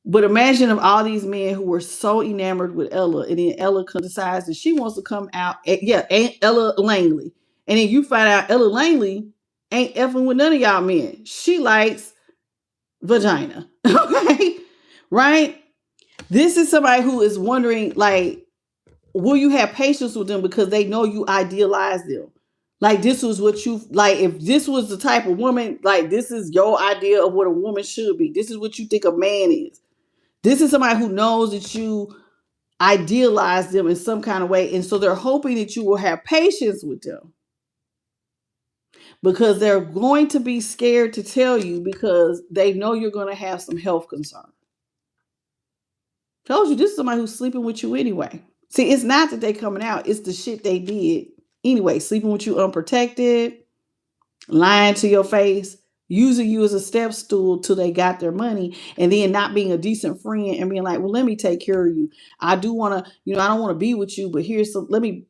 But imagine if all these men who were so enamored with Ella, and then Ella decides that she wants to come out, Aunt Ella Langley. And then you find out Ella Langley ain't effing with none of y'all men. She likes vagina. Okay? Right? This is somebody who is wondering, like, will you have patience with them because they know you idealize them? Like this was what you like. If this was the type of woman, like this is your idea of what a woman should be. This is what you think a man is. This is somebody who knows that you idealize them in some kind of way. And so they're hoping that you will have patience with them because they're going to be scared to tell you because they know you're going to have some health concerns. Told you this is somebody who's sleeping with you anyway. See, it's not that they coming out, it's the shit they did anyway. Sleeping with you unprotected, lying to your face, using you as a step stool till they got their money, and then not being a decent friend and being like, well, let me take care of you. I do want to, I don't want to be with you, but here's some, let me,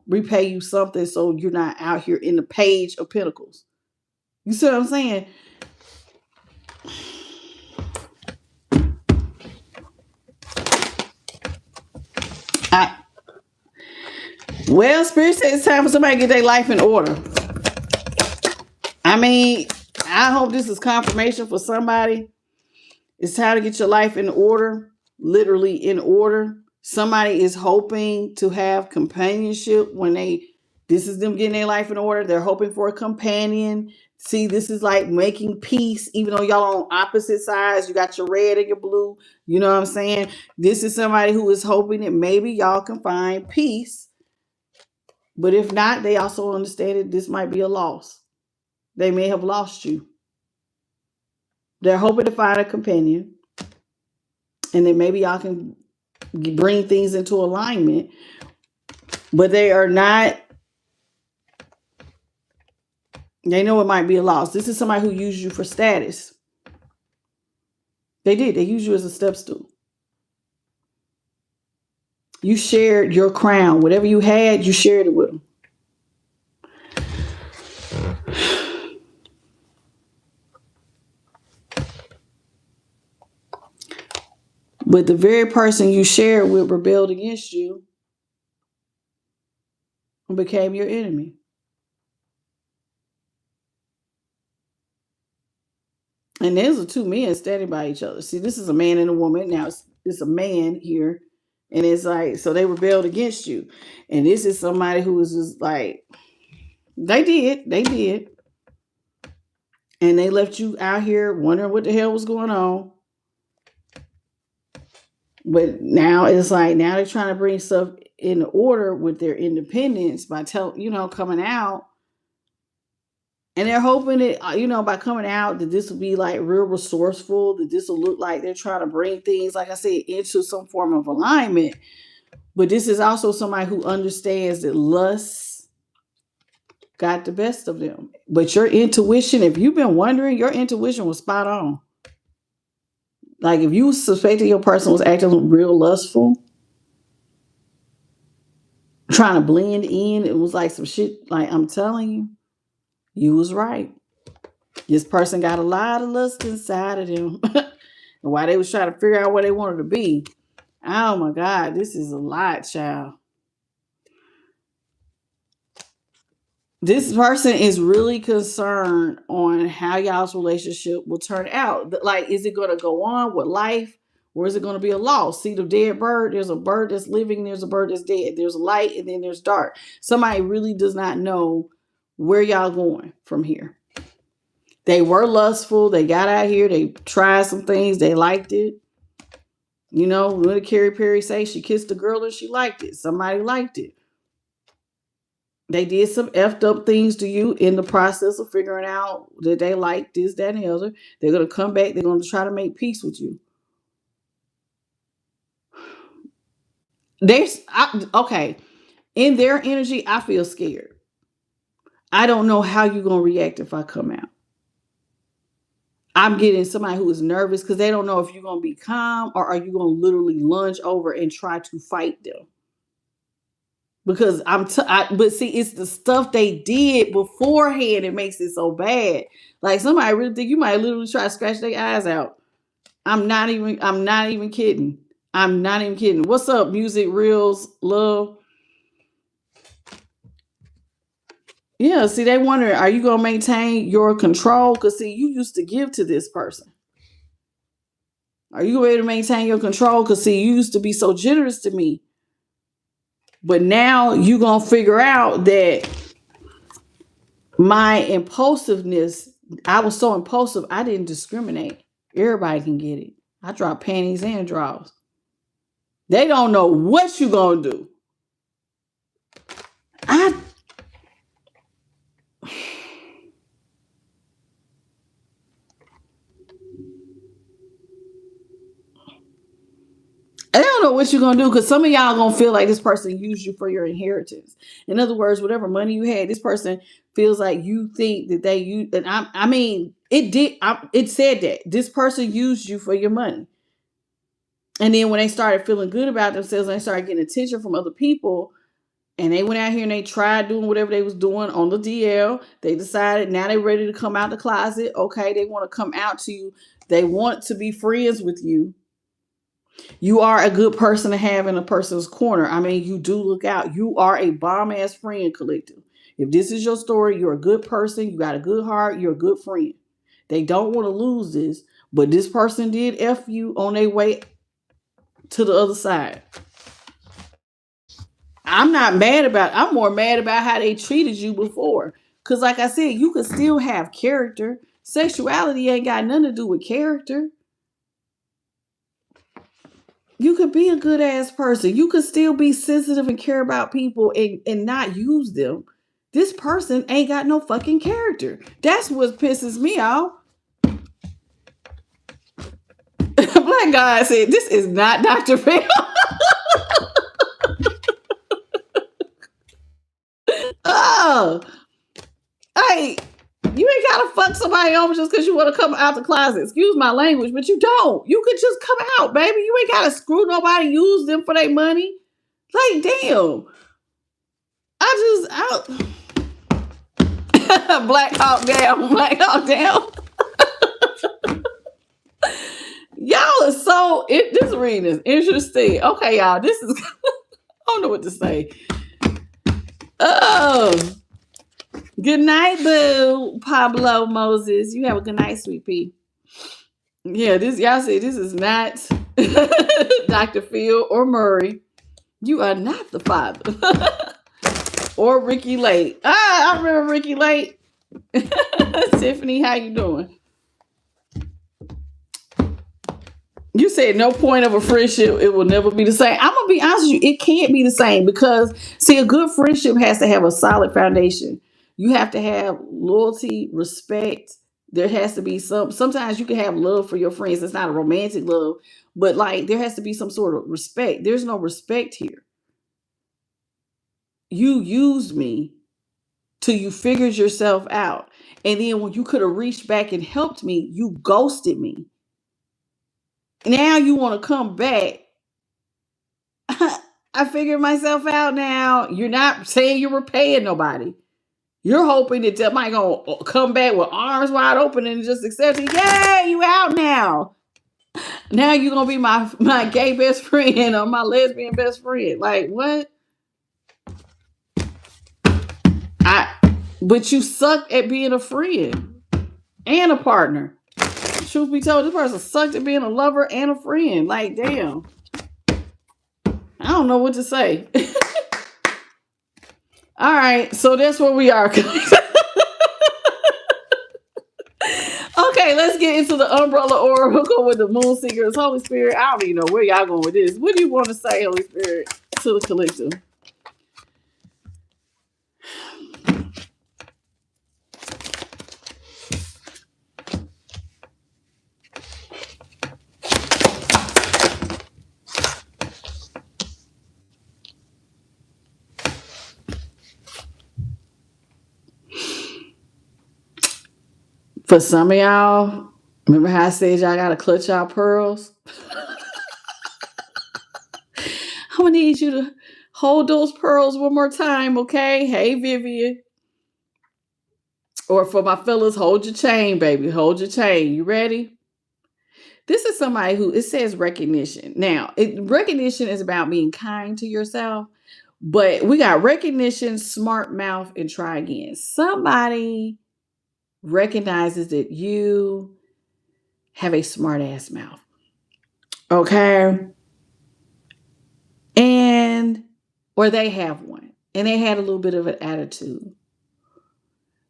repay you something so you're not out here in the page of pentacles. You see what I'm saying? Well, Spirit says it's time for somebody to get their life in order. I mean, I hope this is confirmation for somebody. It's time to get your life in order, literally in order. Somebody is hoping to have companionship this is them getting their life in order. They're hoping for a companion. See, this is like making peace, even though y'all on opposite sides. You got your red and your blue. You know what I'm saying? This is somebody who is hoping that maybe y'all can find peace. But if not, they also understand that this might be a loss. They may have lost you. They're hoping to find a companion. And then maybe y'all can bring things into alignment. But they are not. They know it might be a loss. This is somebody who used you for status. They did. They used you as a step stool. You shared your crown. Whatever you had, you shared it with them. But the very person you shared with rebelled against you and became your enemy. And there's the two men standing by each other. See, this is a man and a woman. Now it's a man here. And it's like, so they rebelled against you. And this is somebody who was just like, they did. And they left you out here wondering what the hell was going on. But now it's like, now they're trying to bring stuff in order with their independence by coming out. And they're hoping that, by coming out, that this will be like real resourceful, that this will look like they're trying to bring things, like I said, into some form of alignment. But this is also somebody who understands that lust got the best of them. But your intuition, if you've been wondering, your intuition was spot on. Like if you suspected your person was acting real lustful, trying to blend in, it was like some shit. Like I'm telling you, you was right. This person got a lot of lust inside of them. And while they was trying to figure out where they wanted to be, oh my God, this is a lot, child. This person is really concerned on how y'all's relationship will turn out. Like, is it going to go on with life, or is it going to be a loss? See the dead bird? There's a bird that's living, there's a bird that's dead. There's light and then there's dark. Somebody really does not know where y'all going from here. They were lustful. They got out here. They tried some things. They liked it. What did Carrie Perry say? She kissed a girl and she liked it. Somebody liked it. They did some effed up things to you in the process of figuring out that they like this, that, and the other. They're going to come back. They're going to try to make peace with you. Okay. In their energy, I feel scared. I don't know how you're going to react if I come out. I'm getting somebody who is nervous because they don't know if you're going to be calm or are you going to literally lunge over and try to fight them. Because but see, it's the stuff they did beforehand that makes it so bad. Like somebody really think you might literally try to scratch their eyes out. I'm not even kidding. I'm not even kidding. What's up, Music Reels Love? Yeah, see, they wonder, are you going to maintain your control? Because see, you used to give to this person. Are you ready to maintain your control? Because see, you used to be so generous to me. But now you're going to figure out that my impulsiveness, I was so impulsive, I didn't discriminate. Everybody can get it. I drop panties and drawers. They don't know what you going to do. I don't know what you're going to do, because some of y'all going to feel like this person used you for your inheritance. In other words, whatever money you had, this person feels like you think that they used. And I mean, it said that this person used you for your money. And then when they started feeling good about themselves and they started getting attention from other people, and they went out here and they tried doing whatever they was doing on the DL, they decided now they're ready to come out the closet. Okay, they want to come out to you. They want to be friends with you. You are a good person to have in a person's corner. I mean, you do look out. You are a bomb-ass friend, collective. If this is your story, you're a good person. You got a good heart. You're a good friend. They don't want to lose this, but this person did F you on their way to the other side. I'm more mad about how they treated you before. Because like I said, you could still have character. Sexuality ain't got nothing to do with character. You could be a good ass person. You could still be sensitive and care about people and not use them. This person ain't got no fucking character. That's what pisses me off. Black guy said, this is not Dr. Phil. Oh, hey, you ain't gotta fuck somebody over just because you want to come out the closet. Excuse my language, but you don't. You could just come out, baby. You ain't gotta screw nobody, use them for their money. Like, damn. Black Hawk down, Black Hawk down. Y'all are so, this reading is interesting. Okay, y'all, this is, I don't know what to say. Oh, good night, boo, Pablo Moses. You have a good night, sweet pea. Yeah, y'all say this is not Dr. Phil or Murray. You are not the father. Or Ricky Lake. I remember Ricky Lake. Tiffany, how you doing? You said no point of a friendship, it will never be the same. I'm going to be honest with you, it can't be the same because, see, a good friendship has to have a solid foundation. You have to have loyalty, respect. There has to be sometimes you can have love for your friends. It's not a romantic love, but like there has to be some sort of respect. There's no respect here. You used me till you figured yourself out. And then when you could have reached back and helped me, you ghosted me. Now you want to come back. I figured myself out now. You're not saying you're repaying nobody. You're hoping that somebody gonna come back with arms wide open and just accept it. Yeah, you out now. Now you're gonna be my gay best friend or my lesbian best friend. Like what? But you suck at being a friend and a partner. Truth be told, this person sucked at being a lover and a friend. Like, damn. I don't know what to say. All right, so that's where we are. Okay, let's get into the umbrella oracle with the moon seekers. Holy Spirit, I don't even know where y'all going with this. What do you want to say, Holy Spirit, to the collective? For some of y'all, remember how I said y'all got to clutch y'all pearls? I'm going to need you to hold those pearls one more time, okay? Hey, Vivian. Or for my fellas, hold your chain, baby. Hold your chain. You ready? This is somebody who, it says recognition. Now, recognition is about being kind to yourself. But we got recognition, smart mouth, and try again. Somebody recognizes that you have a smart ass mouth. Okay. And or they have one, and they had a little bit of an attitude.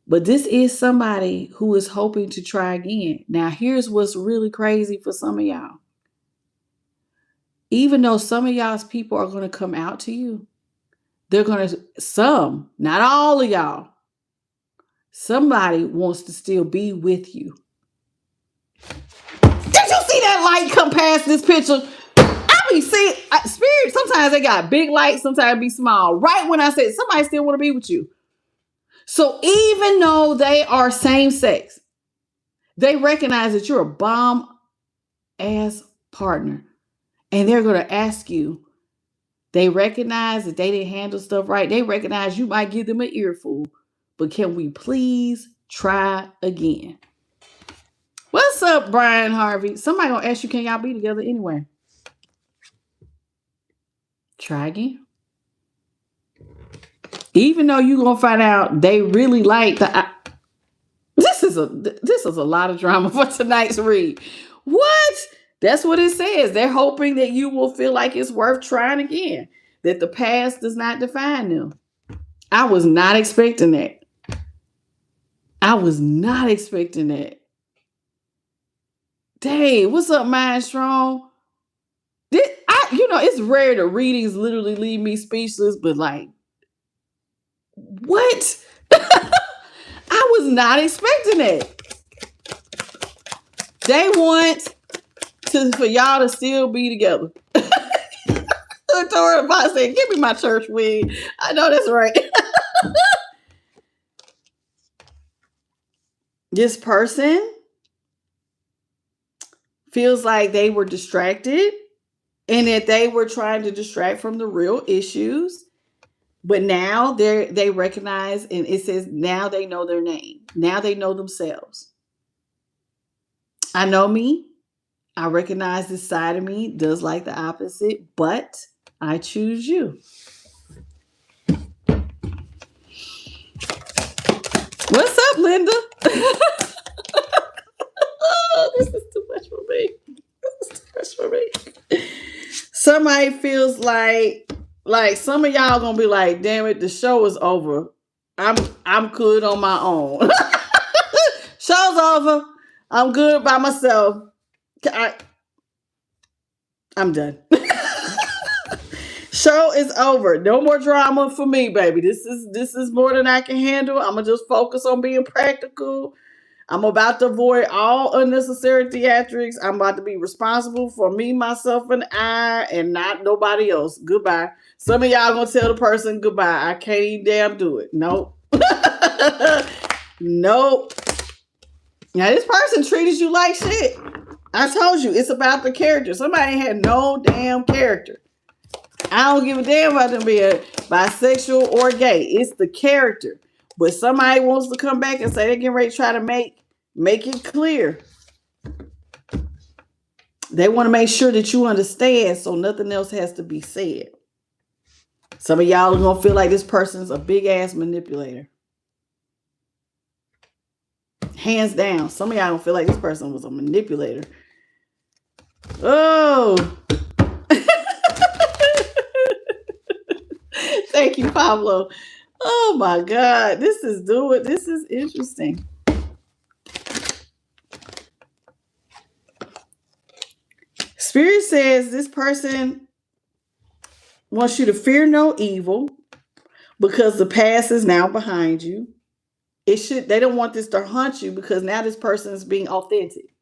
But this is somebody who is hoping to try again. Now, here's what's really crazy for some of y'all. Even though some of y'all's people are going to come out to you, they're going to, some, not all of y'all, somebody wants to still be with you. Did you see that light come past this picture? I be seeing spirit. Sometimes they got big lights, sometimes be small. Right when I said somebody still want to be with you. So even though they are same sex, they recognize that you're a bomb ass partner. And they're going to ask you. They recognize that they didn't handle stuff right. They recognize you might give them an earful. But can we please try again? What's up, Brian Harvey? Somebody going to ask you, can y'all be together anyway? Try again. Even though you're going to find out they really like the... This is a lot of drama for tonight's read. What? That's what it says. They're hoping that you will feel like it's worth trying again. That the past does not define them. I was not expecting that. I was not expecting that. Dang, what's up, Mind Strong? It's rare that readings literally leave me speechless, but like, what? I was not expecting that. They want for y'all to still be together. Tora Boss said, give me my church wig. I know that's right. This person feels like they were distracted and that they were trying to distract from the real issues. But now they recognize, and it says now they know their name. Now they know themselves. I know me. I recognize this side of me does like the opposite, but I choose you. What's up, Linda? Oh, this is too much for me. This is too much for me. Somebody feels like some of y'all gonna be like, damn it, the show is over. I'm good on my own. Show's over. I'm good by myself. I'm done. Show is over. No more drama for me, baby. This is more than I can handle. I'm gonna just focus on being practical. I'm about to avoid all unnecessary theatrics. I'm about to be responsible for me, myself, and I, and not nobody else. Goodbye. Some of y'all gonna tell the person goodbye. I can't even damn do it. Nope. Nope. Now this person treated you like shit. I told you, it's about the character. Somebody had no damn character. I don't give a damn about them being bisexual or gay. It's the character. But somebody wants to come back and say they're getting ready to try to make it clear. They want to make sure that you understand so nothing else has to be said. Some of y'all are going to feel like this person's a big ass manipulator. Hands down. Some of y'all don't feel like this person was a manipulator. Oh. Thank you, Pablo. Oh my God. This is interesting. Spirit says this person wants you to fear no evil because the past is now behind you. They don't want this to haunt you because now this person is being authentic.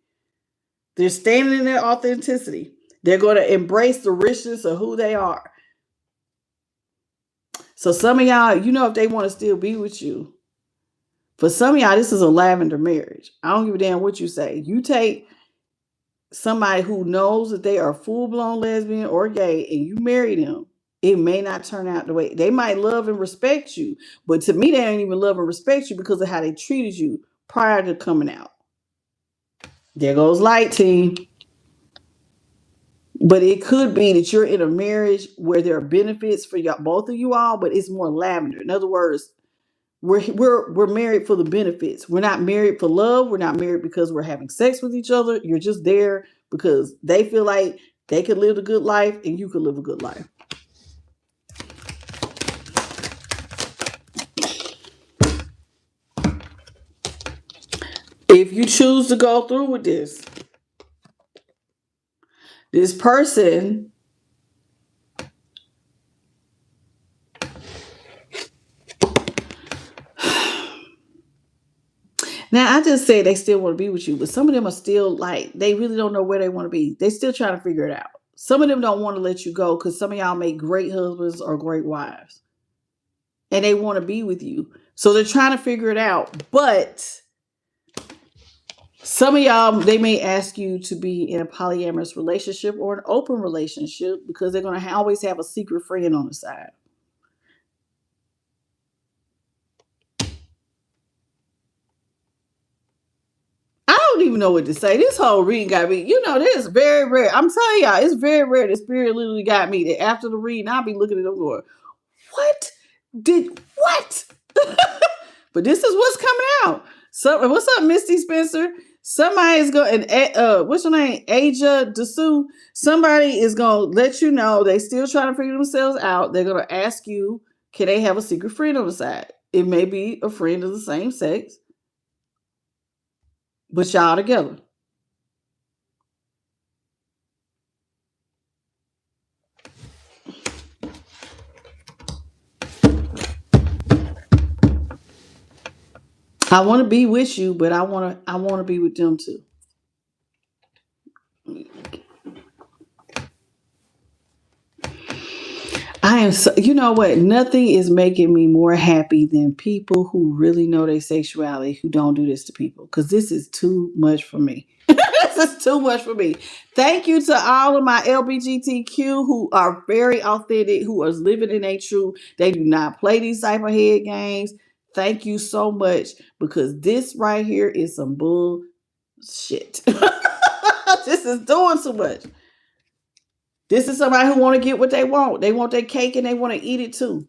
They're standing in their authenticity. They're going to embrace the richness of who they are. So some of y'all, if they want to still be with you. For some of y'all, this is a lavender marriage. I don't give a damn what you say. You take somebody who knows that they are full-blown lesbian or gay and you marry them, it may not turn out the way. They might love and respect you, but to me, they don't even love and respect you because of how they treated you prior to coming out. There goes light, team. But it could be that you're in a marriage where there are benefits for y'all, both of you all, but it's more lavender. In other words, we're married for the benefits. We're not married for love. We're not married because we're having sex with each other. You're just there because they feel like they could live a good life and you could live a good life. if you choose to go through with this person, now I just said they still want to be with you, but some of them are still like, they really don't know where they want to be. They still trying to figure it out. Some of them don't want to let you go because some of y'all make great husbands or great wives. And they want to be with you. So they're trying to figure it out. But some of y'all, they may ask you to be in a polyamorous relationship or an open relationship because they're going to always have a secret friend on the side. I don't even know what to say. This whole reading got me, this is very rare. I'm telling y'all, it's very rare. The spirit literally got me that after the reading, I'll be looking at them going, what? But this is what's coming out. So, what's up, Misty Spencer? Somebody is going, what's your name? Aja Dessou. Somebody is going to let you know they still trying to figure themselves out. They're going to ask you, can they have a secret friend on the side? It may be a friend of the same sex, but y'all together. I want to be with you, but I want to be with them too. I am so, you know what? Nothing is making me more happy than people who really know their sexuality who don't do this to people. Because this is too much for me. This is too much for me. Thank you to all of my LBGTQ who are very authentic, who are living in their truth. They do not play these type of head games. Thank you so much. Because this right here is some bullshit. This is doing so much. This is somebody who want to get what they want. They want their cake and they want to eat it too.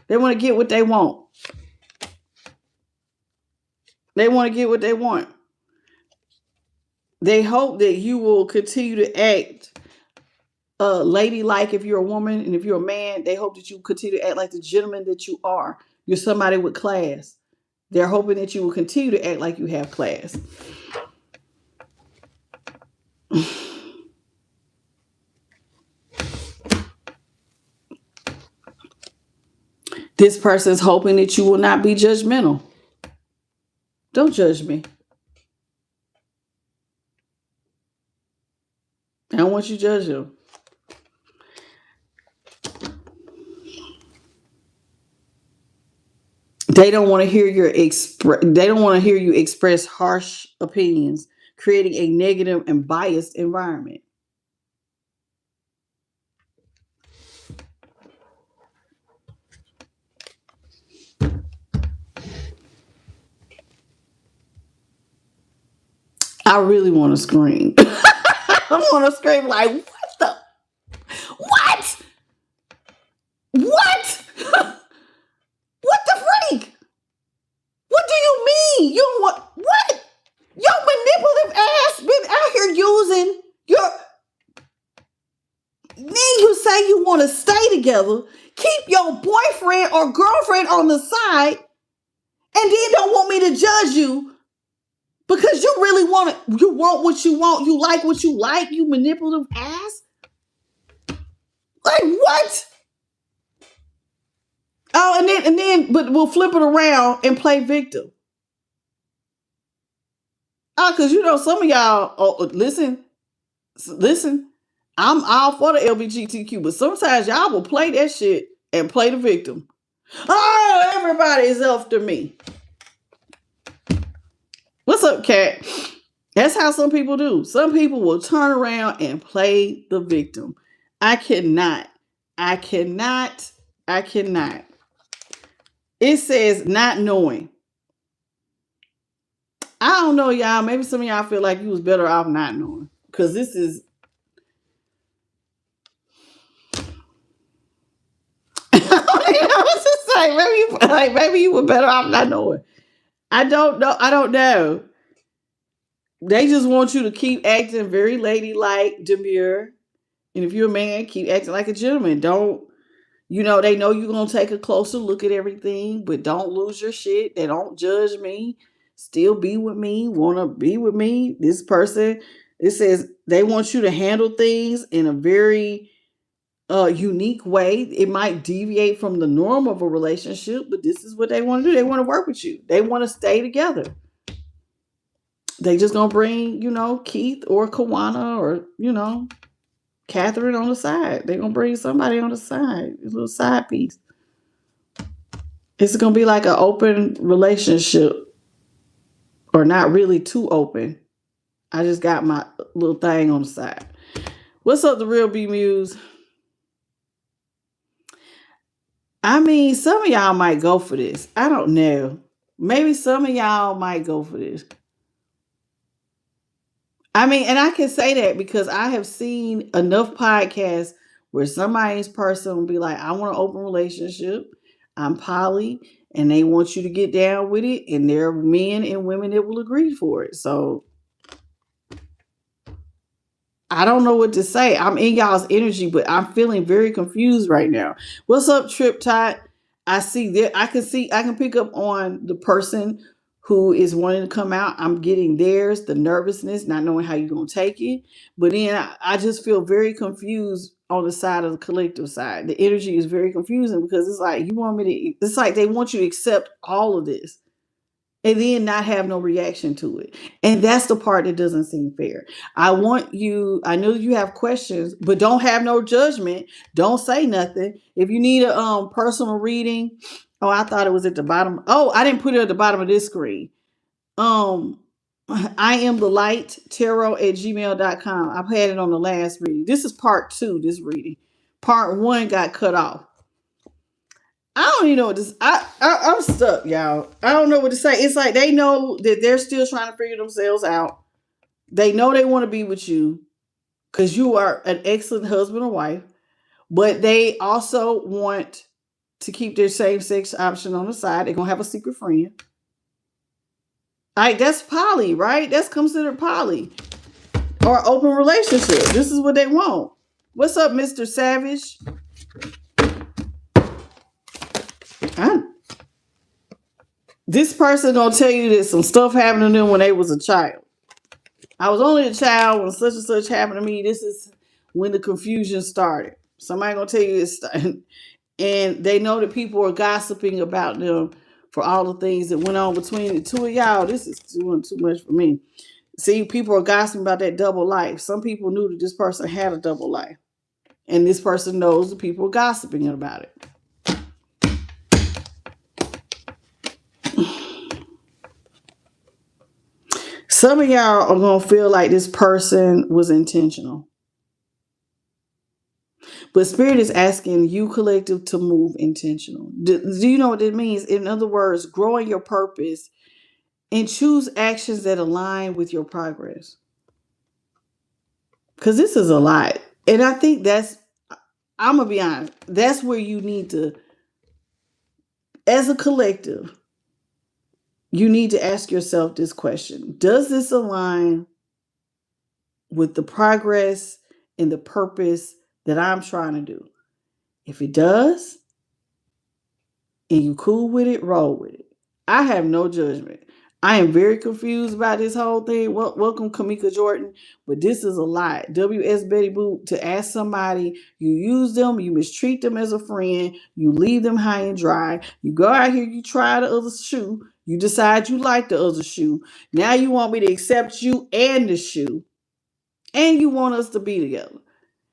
They want to get what they want. They want to get what they want. They hope that you will continue to act ladylike if you're a woman, and if you're a man, they hope that you continue to act like the gentleman that you are. You're somebody with class. They're hoping that you will continue to act like you have class. This person's hoping that you will not be judgmental. Don't judge me. I don't want you to judge them. They don't want to hear they don't want to hear you express harsh opinions, creating a negative and biased environment. I really want to scream. I want to scream like, what? What? What the freak? What do you mean? You want what? Your manipulative ass been out here using your. Then you say you want to stay together, keep your boyfriend or girlfriend on the side, and then don't want me to judge you because you really want it. You want what you want. You like what you like. You manipulative ass. Like what? Oh, but we'll flip it around and play victim. Oh, because some of y'all. Oh, listen. I'm all for the LGBTQ, but sometimes y'all will play that shit and play the victim. Oh, everybody is after me. What's up, Kat? That's how some people do. Some people will turn around and play the victim. I cannot. It says not knowing. I don't know, y'all. Maybe some of y'all feel like you was better off not knowing. Because this is. What's to say? Maybe you were better off not knowing. I don't know. They just want you to keep acting very ladylike, demure. And if you're a man, keep acting like a gentleman. Don't, they know you're going to take a closer look at everything, but don't lose your shit. They don't judge me. still be with me, want to be with me. This person, it says they want you to handle things in a very unique way. It might deviate from the norm of a relationship, but this is what they want to do. They want to work with you. They want to stay together. They just gonna bring, Keith or Kawana or, Catherine on the side. They're gonna bring somebody on the side, a little side piece. It's gonna be like an open relationship, or not really too open. I just got my little thing on the side. What's up, the real B Muse? I mean, some of y'all might go for this. I don't know. Maybe some of y'all might go for this. I mean, and I can say that because I have seen enough podcasts where somebody's person will be like, I want an open relationship. I'm poly, and they want you to get down with it. And there are men and women that will agree for it. So I don't know what to say. I'm in y'all's energy, but I'm feeling very confused right now. What's up, Trip Tot? I see that I can pick up on the person who is wanting to come out. I'm getting theirs, the nervousness, not knowing how you're gonna take it. But then I just feel very confused on the side of the collective side. The energy is very confusing because it's like it's like they want you to accept all of this and then not have no reaction to it. And that's the part that doesn't seem fair. I know you have questions, but don't have no judgment. Don't say nothing. If you need a personal reading, oh, I thought it was at the bottom. Oh, I didn't put it at the bottom of this screen. I am the light tarot at gmail.com. I've had it on the last reading. This is part 2, this reading. Part 1 got cut off. I don't even know what this. I'm stuck, y'all. I don't know what to say. It's like they know that they're still trying to figure themselves out. They know they want to be with you because you are an excellent husband or wife, but they also want to keep their same sex option on the side. They're gonna have a secret friend. Like that's poly, right? That's considered poly or open relationship. This is what they want. What's up, Mr. Savage? This person gonna tell you that some stuff happened to them when they was a child. I was only a child when such and such happened to me. This is when the confusion started. Somebody gonna tell you this, and they know that people are gossiping about them for all the things that went on between the two of y'all. This is doing too much for me. See, people are gossiping about that double life. Some people knew that this person had a double life, and this person knows the people are gossiping about it. Some of y'all are going to feel like this person was intentional. But Spirit is asking you, collective, to move intentional. Do you know what it means? In other words, growing your purpose and choose actions that align with your progress. Because this is a lot. And I think I'm going to be honest, that's where you need to, as a collective, you need to ask yourself this question. Does this align with the progress and the purpose that I'm trying to do? If it does, and you cool with it, roll with it. I have no judgment. I am very confused about this whole thing. Welcome, Kamika Jordan. But this is a lot. W.S. Betty Boop, to ask somebody, you use them, you mistreat them as a friend, you leave them high and dry. You go out here, you try the other shoe, you decide you like the other shoe. Now you want me to accept you and the shoe, and you want us to be together.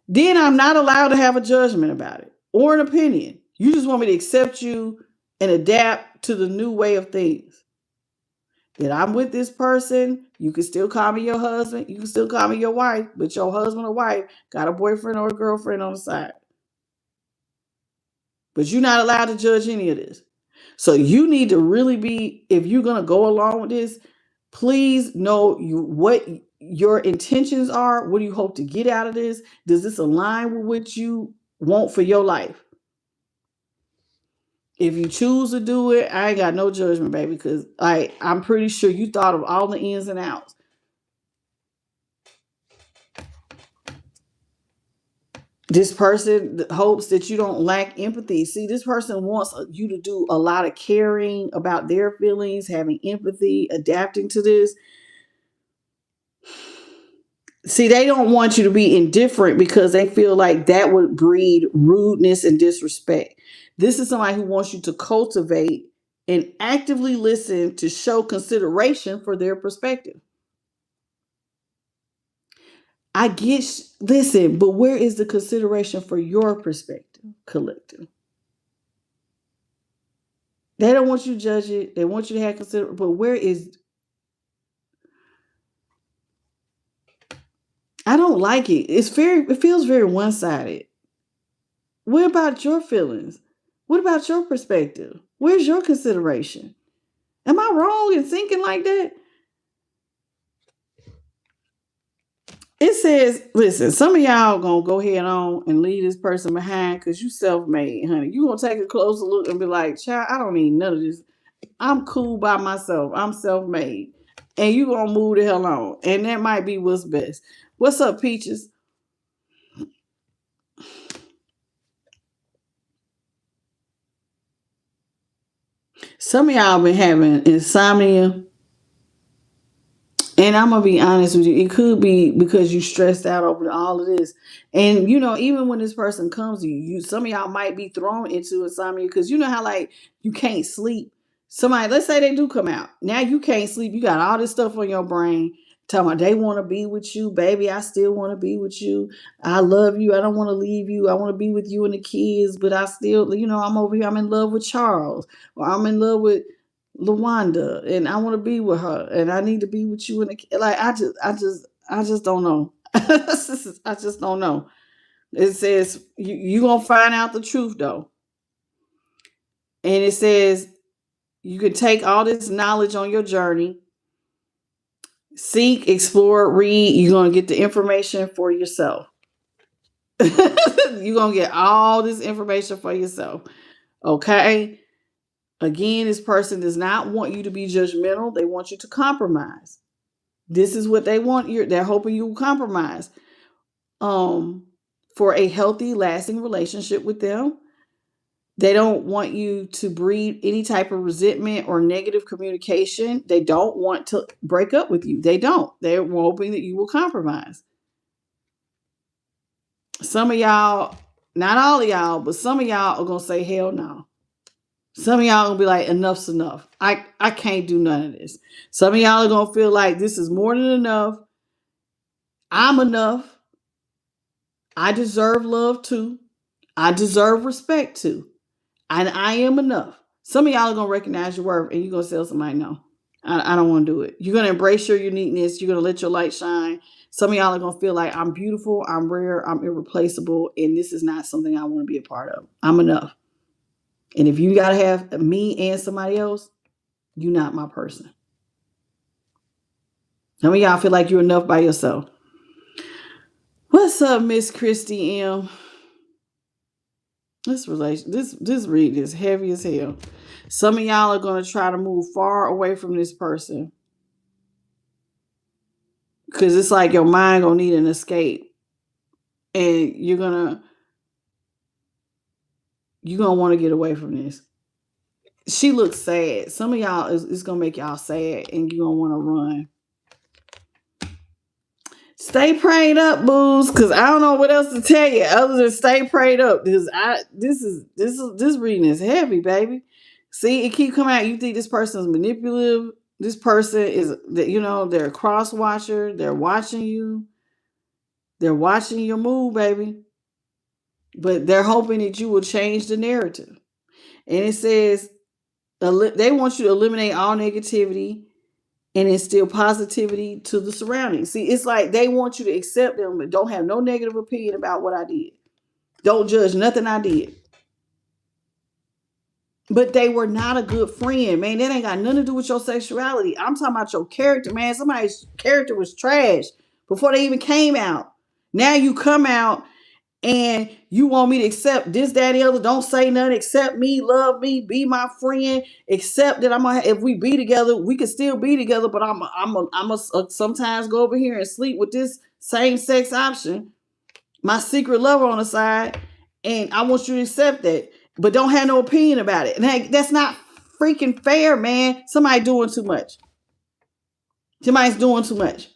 Then I'm not allowed to have a judgment about it or an opinion. You just want me to accept you and adapt to the new way of things. That I'm with this person, you can still call me your husband, you can still call me your wife, but your husband or wife got a boyfriend or a girlfriend on the side. But you're not allowed to judge any of this. So you need to really be, if you're going to go along with this, please know what your intentions are. What do you hope to get out of this? Does this align with what you want for your life? If you choose to do it, I ain't got no judgment, baby, because I'm pretty sure you thought of all the ins and outs. This person hopes that you don't lack empathy. See, this person wants you to do a lot of caring about their feelings, having empathy, adapting to this. See, they don't want you to be indifferent because they feel like that would breed rudeness and disrespect. This is somebody who wants you to cultivate and actively listen to show consideration for their perspective. I get, listen, but where is the consideration for your perspective, collective? They don't want you to judge it. They want you to have consider, but where is, I don't like it. It feels very one-sided. What about your feelings? What about your perspective? Where's your consideration? Am I wrong in thinking like that? It says, listen, some of y'all gonna go ahead on and leave this person behind because you self-made, honey. You gonna take a closer look and be like, child, I don't need none of this. I'm cool by myself. I'm self-made. And you gonna move the hell on. And that might be what's best. What's up, Peaches? Some of y'all been having insomnia. And I'm gonna be honest with you, it could be because you stressed out over all of this. And even when this person comes to you, some of y'all might be thrown into insomnia because you know how like you can't sleep. Somebody, let's say they do come out. Now you can't sleep. You got all this stuff on your brain. Talking about they want to be with you, baby. I still want to be with you. I love you. I don't want to leave you. I want to be with you and the kids, but I still, I'm over here. I'm in love with Charles, or I'm in love with Lawanda, and I want to be with her, and I need to be with you. And like, I just don't know. I just don't know. It says you gonna find out the truth though, and it says you can take all this knowledge on your journey, seek, explore, read. You're gonna get the information for yourself. You're gonna get all this information for yourself. Okay. Again, this person does not want you to be judgmental. They want you to compromise. This is what they want. They're hoping you will compromise for a healthy, lasting relationship with them. They don't want you to breed any type of resentment or negative communication. They don't want to break up with you. They don't. They're hoping that you will compromise. Some of y'all, not all of y'all, but some of y'all are going to say, hell no. Some of y'all gonna be like, enough's enough. I can't do none of this. Some of y'all are gonna feel like this is more than enough. I'm enough. I deserve love too. I deserve respect too. And I am enough. Some of y'all are gonna recognize your worth and you're gonna tell somebody, no, I don't wanna do it. You're gonna embrace your uniqueness. You're gonna let your light shine. Some of y'all are gonna feel like I'm beautiful, I'm rare, I'm irreplaceable, and this is not something I wanna be a part of. I'm enough. And if you gotta have me and somebody else, you're not my person. Some of y'all feel like you're enough by yourself. What's up, Miss Christy M? This reading is heavy as hell. Some of y'all are gonna try to move far away from this person because it's like your mind gonna need an escape, and you're gonna want to get away from this. She looks sad. Some of y'all is gonna make y'all sad, and you're gonna want to run. Stay prayed up, booze, because I don't know what else to tell you other than stay prayed up. Because this reading is heavy, baby. See, it keep coming out. You think this person is manipulative. This person is, they're a cross watcher. They're watching you. They're watching your move, baby. But they're hoping that you will change the narrative. And it says they want you to eliminate all negativity and instill positivity to the surroundings. See, it's like they want you to accept them, but don't have no negative opinion about what I did. Don't judge nothing I did. But they were not a good friend, man. That ain't got nothing to do with your sexuality. I'm talking about your character, man. Somebody's character was trash before they even came out. Now you come out and you want me to accept this, that, the other. Don't say nothing. Accept me, love me, be my friend. Accept that if we be together, we can still be together. But I'm sometimes go over here and sleep with this same sex option. my secret lover on the side, and I want you to accept that, but don't have no opinion about it. And that's not freaking fair, man. Somebody doing too much. Somebody's doing too much.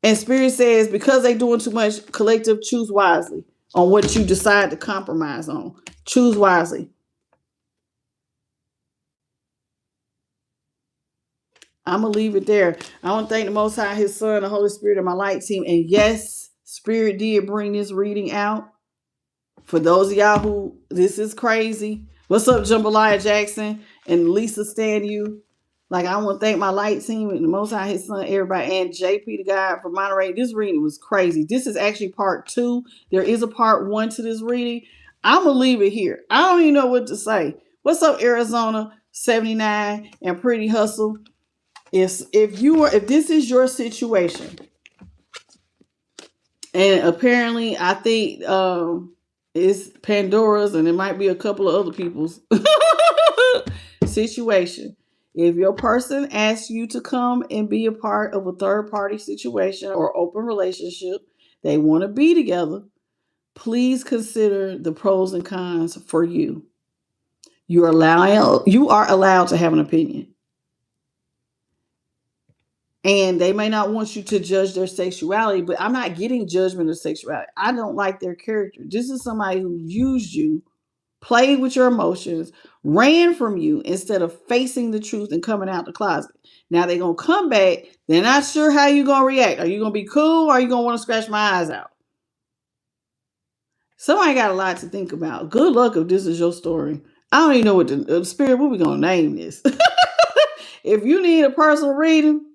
And Spirit says, because they doing too much, collective, choose wisely on what you decide to compromise on. Choose wisely. I'm going to leave it there. I want to thank the Most High, His Son, the Holy Spirit, and my light team. And yes, Spirit did bring this reading out. For those of y'all who, this is crazy. What's up, Jambalaya Jackson and Lisa Stanu? Like, I want to thank my light team and the Most High, His Son, everybody, and JP the God for moderating. This reading was crazy. This is actually part 2. There is a part 1 to this reading. I'm going to leave it here. I don't even know what to say. What's up, Arizona 79 and Pretty Hustle? If this is your situation, and apparently I think it's Pandora's, and it might be a couple of other people's situation. If your person asks you to come and be a part of a third party situation or open relationship, they want to be together, please consider the pros and cons for you. You are allowed to have an opinion. And they may not want you to judge their sexuality, but I'm not getting judgment of sexuality. I don't like their character. This is somebody who used you, played with your emotions, ran from you instead of facing the truth and coming out the closet. Now they're going to come back. They're not sure how you're going to react. Are you going to be cool, or are you going to want to scratch my eyes out? Somebody got a lot to think about. Good luck if this is your story. I don't even know what the Spirit, what we going to name this. If you need a personal reading,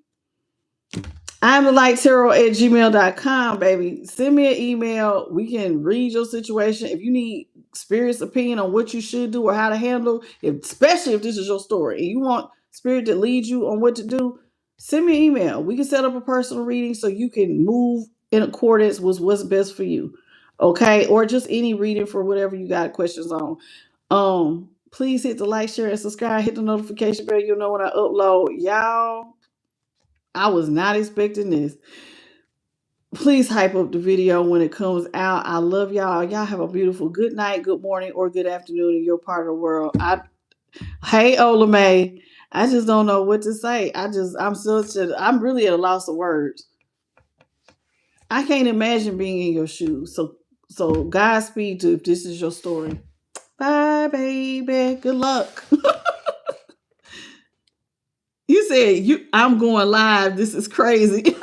I'm the lighttarot@gmail.com, baby. Send me an email. We can read your situation. If you need Spirit's opinion on what you should do or how to handle, especially if this is your story and you want Spirit to lead you on what to do, send me an email. We can set up a personal reading so you can move in accordance with what's best for you. Okay? Or just any reading for whatever you got questions on. Please hit the like, share, and subscribe. Hit the notification bell. You'll know when I upload. Y'all, I was not expecting this. Please hype up the video when it comes out. I love y'all. Y'all have a beautiful good night, good morning, or good afternoon in your part of the world. Hey, Ola May. I just don't know what to say. I'm really at a loss of words. I can't imagine being in your shoes. So Godspeed to if this is your story. Bye, baby. Good luck. You said I'm going live. This is crazy.